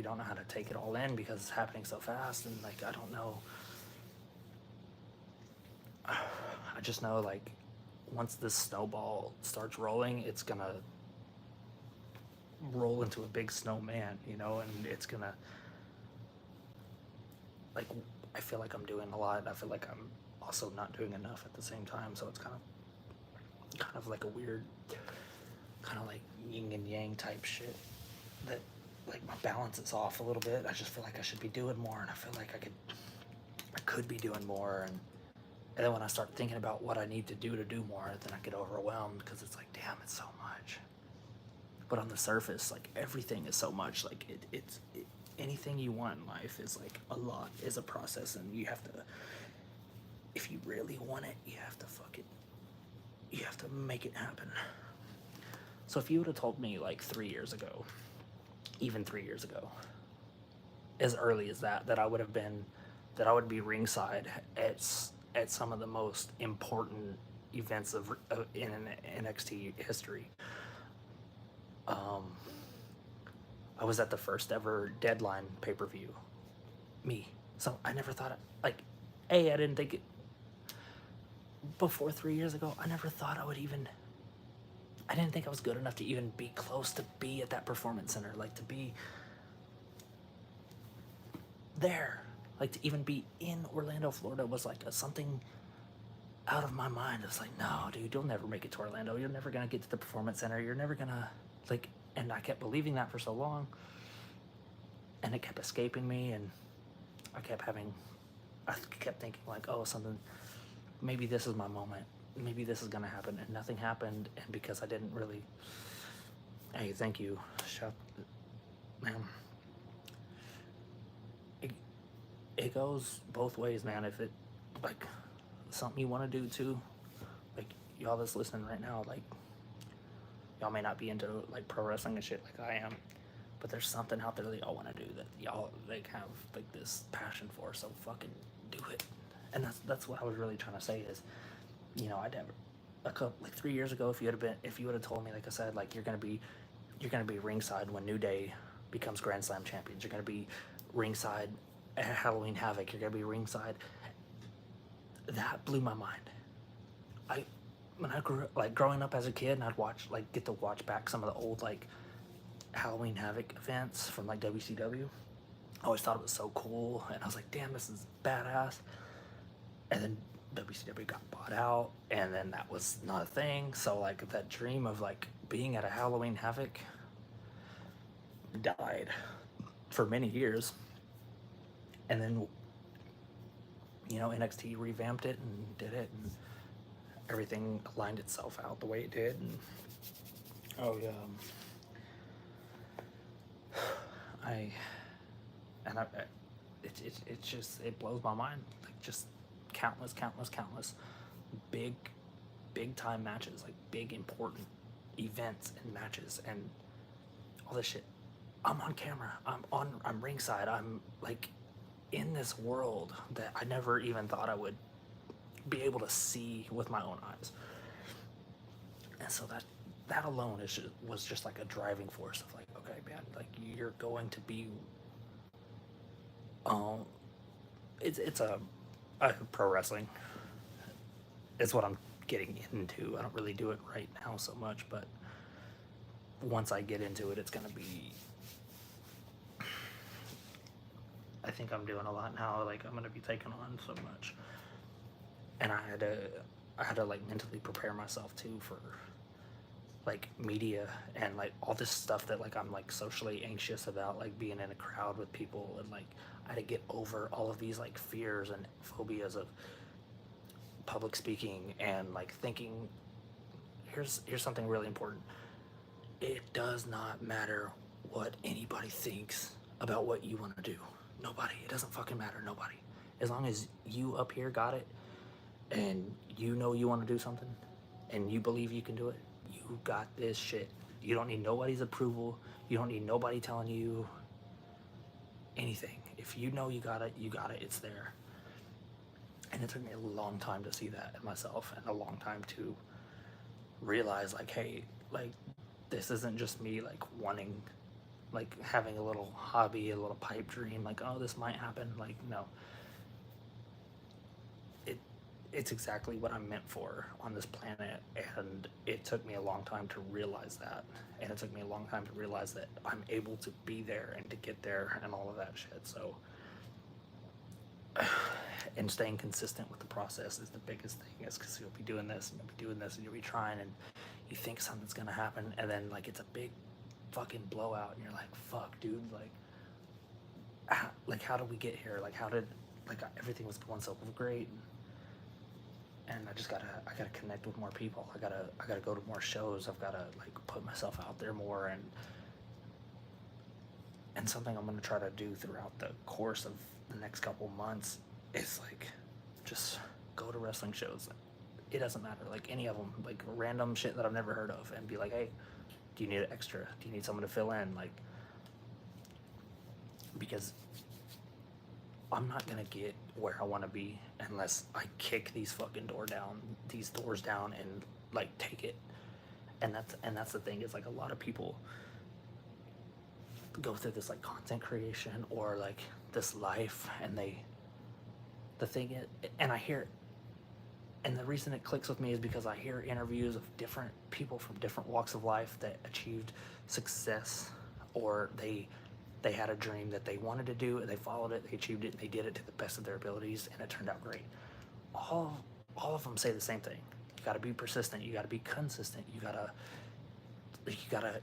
don't know how to take it all in because it's happening so fast. And like I don't know, I just know like once this snowball starts rolling, it's gonna roll into a big snowman, and it's gonna, like, I feel like I'm doing a lot. I feel like I'm also not doing enough at the same time. So it's kind of like a weird, kind of like yin and yang type shit that like my balance is off a little bit. I just feel like I should be doing more, and I feel like I could be doing more, and then when I start thinking about what I need to do more, then I get overwhelmed because it's like, damn, it's so much. But on the surface, like everything is so much. Like it's anything you want in life is like a lot, is a process, and you have to, if you really want it, you have to make it happen. So if you would have told me like 3 years ago, even 3 years ago, as early as that I would be ringside at some of the most important events in NXT history. I was at the first ever Deadline pay-per-view. Me. So I never thought I didn't think it before 3 years ago. I never thought I didn't think I was good enough to even be close to be at that performance center, like to be there, like to even be in Orlando, Florida was like something out of my mind. It's like, no, dude, you'll never make it to Orlando. You're never gonna get to the performance center. You're never gonna like. And I kept believing that for so long, and it kept escaping me, and I kept thinking like, oh, something, maybe this is my moment. Maybe this is gonna happen, and nothing happened. And because I didn't really, hey, thank you, shout, man. It goes both ways, man. If it like something you want to do too, like y'all that's listening right now, like y'all may not be into like pro wrestling and shit like I am, but there's something out there that y'all want to do that y'all like have like this passion for. So fucking do it. And that's what I was really trying to say is, I'd never like 3 years ago, if you would have told me, like I said, like you're gonna be ringside when New Day becomes Grand Slam champions. You're gonna be ringside at Halloween Havoc. You're gonna be ringside. That blew my mind. When I growing up as a kid, and I'd get to watch back some of the old like Halloween Havoc events from like WCW. I always thought it was so cool, and I was like, damn, this is badass. And then WCW got bought out, and then that was not a thing. So like that dream of like being at a Halloween Havoc died for many years. And then NXT revamped it and did it, and everything aligned itself out the way it did. And it blows my mind. Like just countless big time matches, like big important events and matches and all this shit. I'm on camera. I'm ringside. I'm like in this world that I never even thought I would be able to see with my own eyes. And so that alone was just like a driving force of like, okay, man, like you're going to be it's a pro wrestling is what I'm getting into. I don't really do it right now so much, but once I get into it, it's gonna be, I think I'm doing a lot now. Like I'm gonna be taking on so much, and I had to like mentally prepare myself too for like media and like all this stuff that like I'm like socially anxious about, like being in a crowd with people, and like I had to get over all of these like fears and phobias of public speaking and like thinking. Here's something really important. It does not matter what anybody thinks about what you want to do. Nobody. It doesn't fucking matter. Nobody. As long as you up here got it and you know you want to do something and you believe you can do it, you got this shit. You don't need nobody's approval. You don't need nobody telling you anything. If you know you got it, you got it. It's there. And it took me a long time to see that in myself, and a long time to realize like, hey, like this isn't just me like wanting, like having a little hobby, a little pipe dream, like, oh, this might happen. Like, no, it's exactly what I'm meant for on this planet. And it took me a long time to realize that, and it took me a long time to realize that I'm able to be there and to get there and all of that shit. So and staying consistent with the process is the biggest thing, is because you'll be doing this and you'll be doing this and you'll be trying, and you think something's gonna happen, and then like it's a big fucking blowout and you're like, fuck, dude, like how did we get here? Like how did, like everything was going so great, and I gotta connect with more people. I gotta go to more shows. I've gotta like put myself out there more, and something I'm gonna try to do throughout the course of the next couple months is like just go to wrestling shows. It doesn't matter, like any of them, like random shit that I've never heard of, and be like, hey, do you need an extra? Do you need someone to fill in? Like, because I'm not gonna get where I want to be unless I kick these doors down, and like take it. And that's the thing, is like a lot of people go through this like content creation or like this life, and the thing is, and I hear, and the reason it clicks with me is because I hear interviews of different people from different walks of life that achieved success, or they had a dream that they wanted to do, and they followed it, they achieved it, and they did it to the best of their abilities, and it turned out great. All of them say the same thing. You got to be persistent. You got to be consistent. You gotta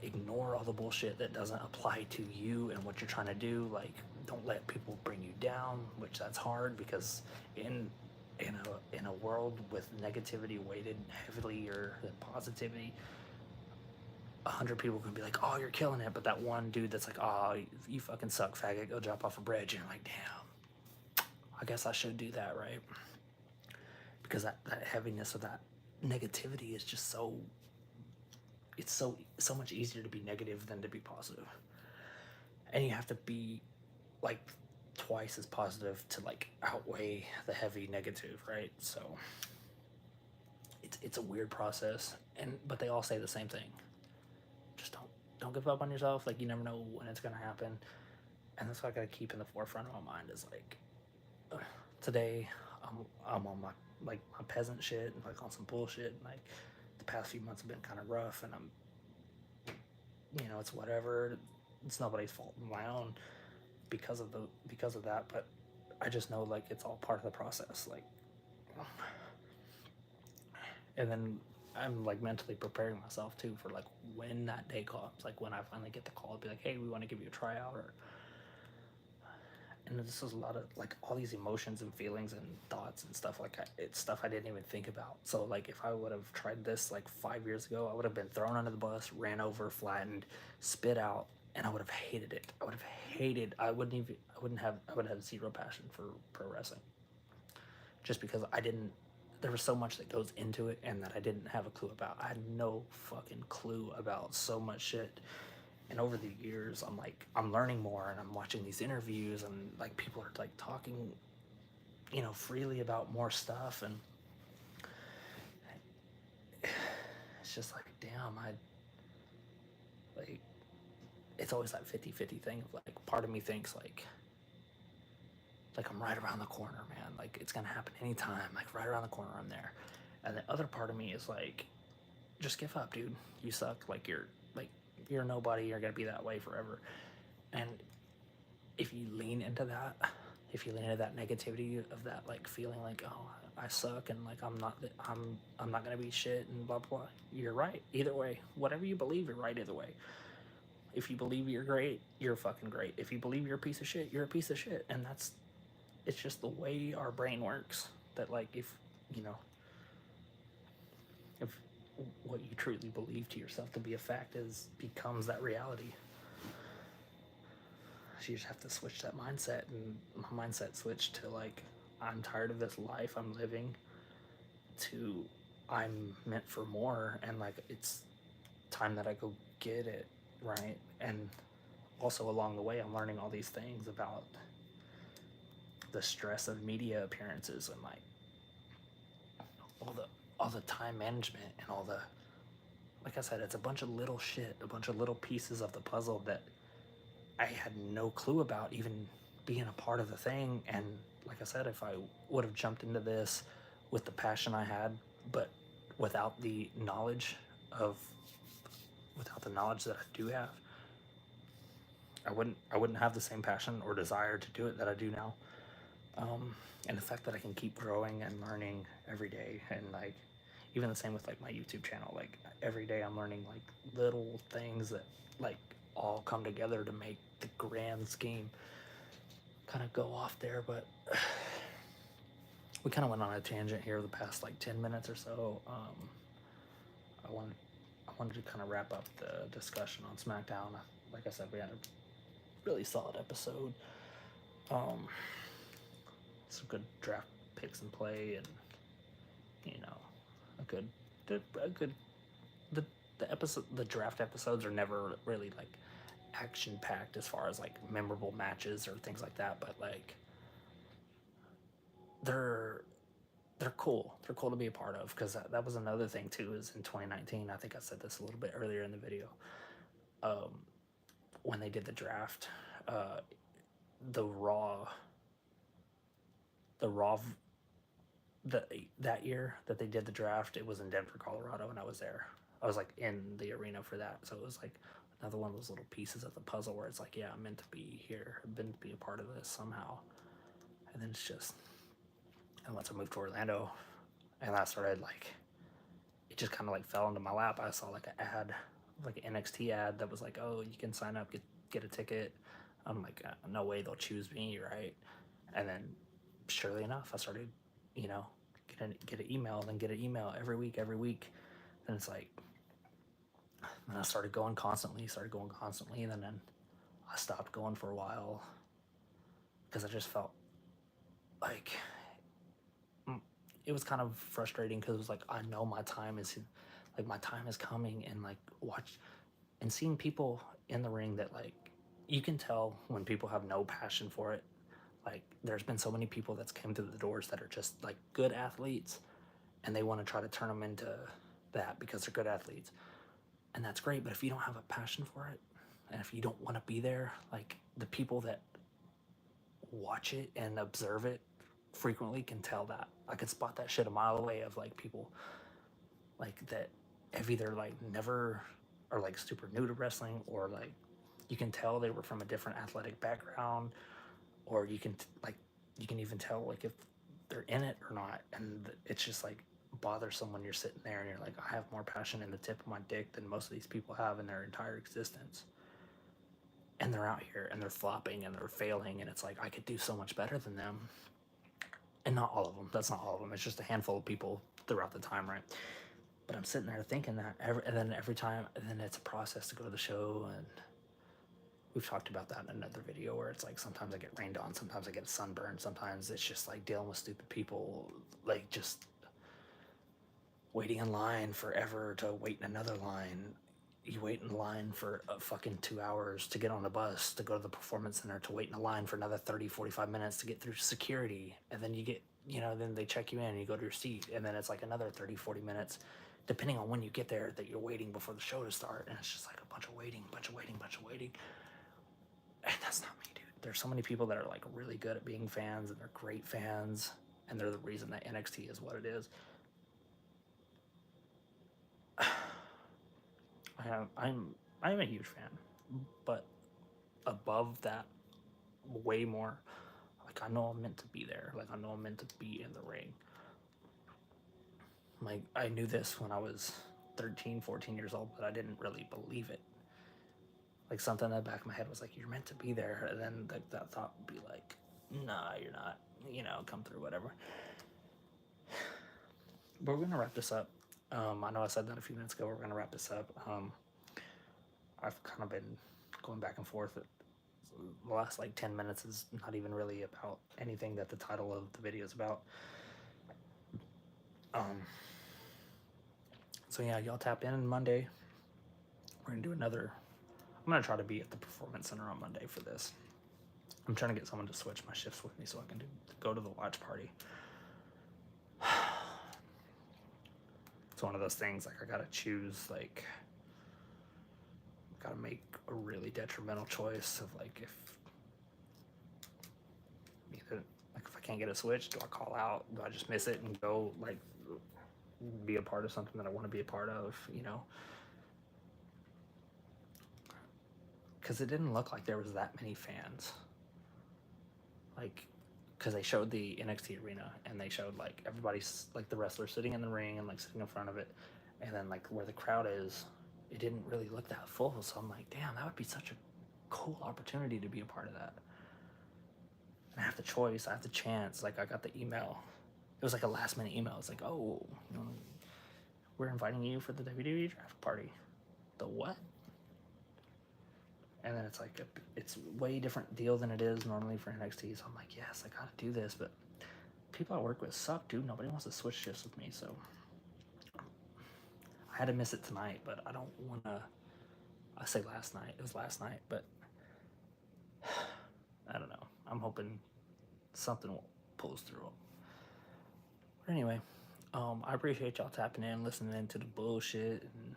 ignore all the bullshit that doesn't apply to you and what you're trying to do. Like, don't let people bring you down, which that's hard, because in a world with negativity weighted heavier than positivity, 100 people can be like, oh, you're killing it, but that one dude that's like, oh, you fucking suck, faggot, go jump off a bridge, and you're like, damn, I guess I should do that, right? Because that heaviness of that negativity is just it's so much easier to be negative than to be positive. And you have to be like twice as positive to like outweigh the heavy negative, right? So it's a weird process, but they all say the same thing. Just don't give up on yourself. Like, you never know when it's gonna happen. And that's what I gotta keep in the forefront of my mind, is like, today I'm on my peasant shit, and like on some bullshit, and like the past few months have been kind of rough, and I'm, it's whatever. It's nobody's fault, my own, because of that. But I just know like it's all part of the process. Like, and then I'm like mentally preparing myself too for like when that day comes, like when I finally get the call to be like, hey, we want to give you a tryout, or. And this is a lot of like all these emotions and feelings and thoughts and stuff, like it's stuff I didn't even think about. So like if I would have tried this like 5 years ago, I would have been thrown under the bus, ran over, flattened, spit out, and I would have hated it. I would have zero passion for pro wrestling, just because there was so much that goes into it, and that I didn't have a clue about. I had no fucking clue about so much shit. And over the years, I'm learning more, and I'm watching these interviews, and like people are like talking, freely about more stuff, and it's just like, damn, it's always that 50-50 thing of like, part of me thinks like I'm right around the corner, man. Like, it's gonna happen anytime. Like, right around the corner, I'm there. And the other part of me is like, just give up, dude. You suck. Like, you're nobody. You're gonna be that way forever. And if you lean into that, if you lean into that negativity of that like feeling like, oh, I suck and like I'm not gonna be shit and blah blah blah, you're right either way. Whatever you believe, you're right either way. If you believe you're great, you're fucking great. If you believe you're a piece of shit, you're a piece of shit. And it's just the way our brain works. That like if you know if what you truly believe to yourself to be a fact is becomes that reality. So you just have to switch that mindset, and my mindset switched to like, I'm tired of this life I'm living, to I'm meant for more, and like it's time that I go get it, right? And also along the way I'm learning all these things about the stress of media appearances and like all the time management and all the, like I said, it's a bunch of little shit, a bunch of little pieces of the puzzle that I had no clue about even being a part of the thing. And like I said, if I would have jumped into this with the passion I had, but without the knowledge that I do have, I wouldn't have the same passion or desire to do it that I do now. And the fact that I can keep growing and learning every day, and like even the same with like my YouTube channel, like every day I'm learning like little things that like all come together to make the grand scheme. Kind of go off there, but we kind of went on a tangent here the past like 10 minutes or so. I wanted to kind of wrap up the discussion on SmackDown. Like I said, we had a really solid episode. Some good draft picks in play, and you know, a good the draft episodes are never really like action packed as far as like memorable matches or things like that, but like they're cool. They're cool to be a part of, because that was another thing too. Is in 2019, I think I said this a little bit earlier in the video. When they did the draft, the Raw, that year that they did the draft, it was in Denver, Colorado, and I was there. I was like in the arena for that, so it was like another one of those little pieces of the puzzle where it's like, yeah, I'm meant to be here, I'm meant to be a part of this somehow. And then it's just, and once I moved to Orlando, and I started like, it just kind of like fell into my lap. I saw like an ad, like an NXT ad that was like, oh, you can sign up, get a ticket. I'm like, no way they'll choose me, right? And then surely enough, I started, you know, get an email, then get an email every week. And it's like, and I started going constantly, and then I stopped going for a while because I just felt like it was kind of frustrating, because it was like, I know my time is coming, and like watch and seeing people in the ring that like, you can tell when people have no passion for it. Like there's been so many people that's came through the doors that are just like good athletes, and they want to try to turn them into that because they're good athletes, and that's great. But if you don't have a passion for it, and if you don't want to be there, like the people that watch it and observe it frequently can tell that. I can spot that shit a mile away, of like people like that have either like never, or like super new to wrestling, or like you can tell they were from a different athletic background, or you can you can even tell like if they're in it or not. And it's just like bothersome when you're sitting there and you're like, I have more passion in the tip of my dick than most of these people have in their entire existence, and they're out here and they're flopping and they're failing, and it's like, I could do so much better than them. And not all of them, that's not all of them, it's just a handful of people throughout the time, right? But I'm sitting there thinking that and then every time, and then it's a process to go to the show. And we've talked about that in another video, where it's like, sometimes I get rained on, sometimes I get sunburned, sometimes it's just like dealing with stupid people, like just waiting in line forever to wait in another line. You wait in line for fucking 2 hours to get on the bus to go to the performance center, to wait in a line for another 30-45 minutes to get through security, and then you get, then they check you in and you go to your seat, and then it's like another 30-40 minutes depending on when you get there that you're waiting before the show to start. And it's just like a bunch of waiting. And that's not me, dude. There's so many people that are like really good at being fans, and they're great fans, and they're the reason that NXT is what it is. I'm a huge fan, but above that, way more, I Like, I know I'm meant to be there. Like, I know I'm meant to be in the ring. Like, I knew this when I was 13, 14 years old, but I didn't really believe it. Like, something in the back of my head was like, you're meant to be there. And then that thought would be like, nah, you're not. You know, come through, whatever. But we're going to wrap this up. I know I said that a few minutes ago. We're going to wrap this up. I've kind of been going back and forth. The last like 10 minutes is not even really about anything that the title of the video is about. So yeah, y'all tap in Monday. We're going to do another. I'm going to try to be at the Performance Center on Monday for this. I'm trying to get someone to switch my shifts with me so I can go to the watch party. It's one of those things, like, I gotta choose, like, gotta make a really detrimental choice of, like, if I can't get a switch, do I call out? Do I just miss it and go, like, be a part of something that I want to be a part of, you know? Because it didn't look like there was that many fans. Like, because they showed the NXT arena and they showed, like, everybody's, like, the wrestlers sitting in the ring and, like, sitting in front of it, and then, like, where the crowd is, it didn't really look that full. So I'm like, damn, that would be such a cool opportunity to be a part of that. And I have the choice, I have the chance. Like, I got the email. It was like a last minute email. It's like, oh, you know, we're inviting you for the WWE draft party. The what? And then it's like, it's way different deal than it is normally for NXT. So I'm like, yes, I gotta do this. But people I work with suck, dude. Nobody wants to switch shifts with me. So I had to miss it tonight, but I don't want to. I say last night. It was last night, but I don't know. I'm hoping something pulls through. But anyway, I appreciate y'all tapping in, listening to the bullshit, and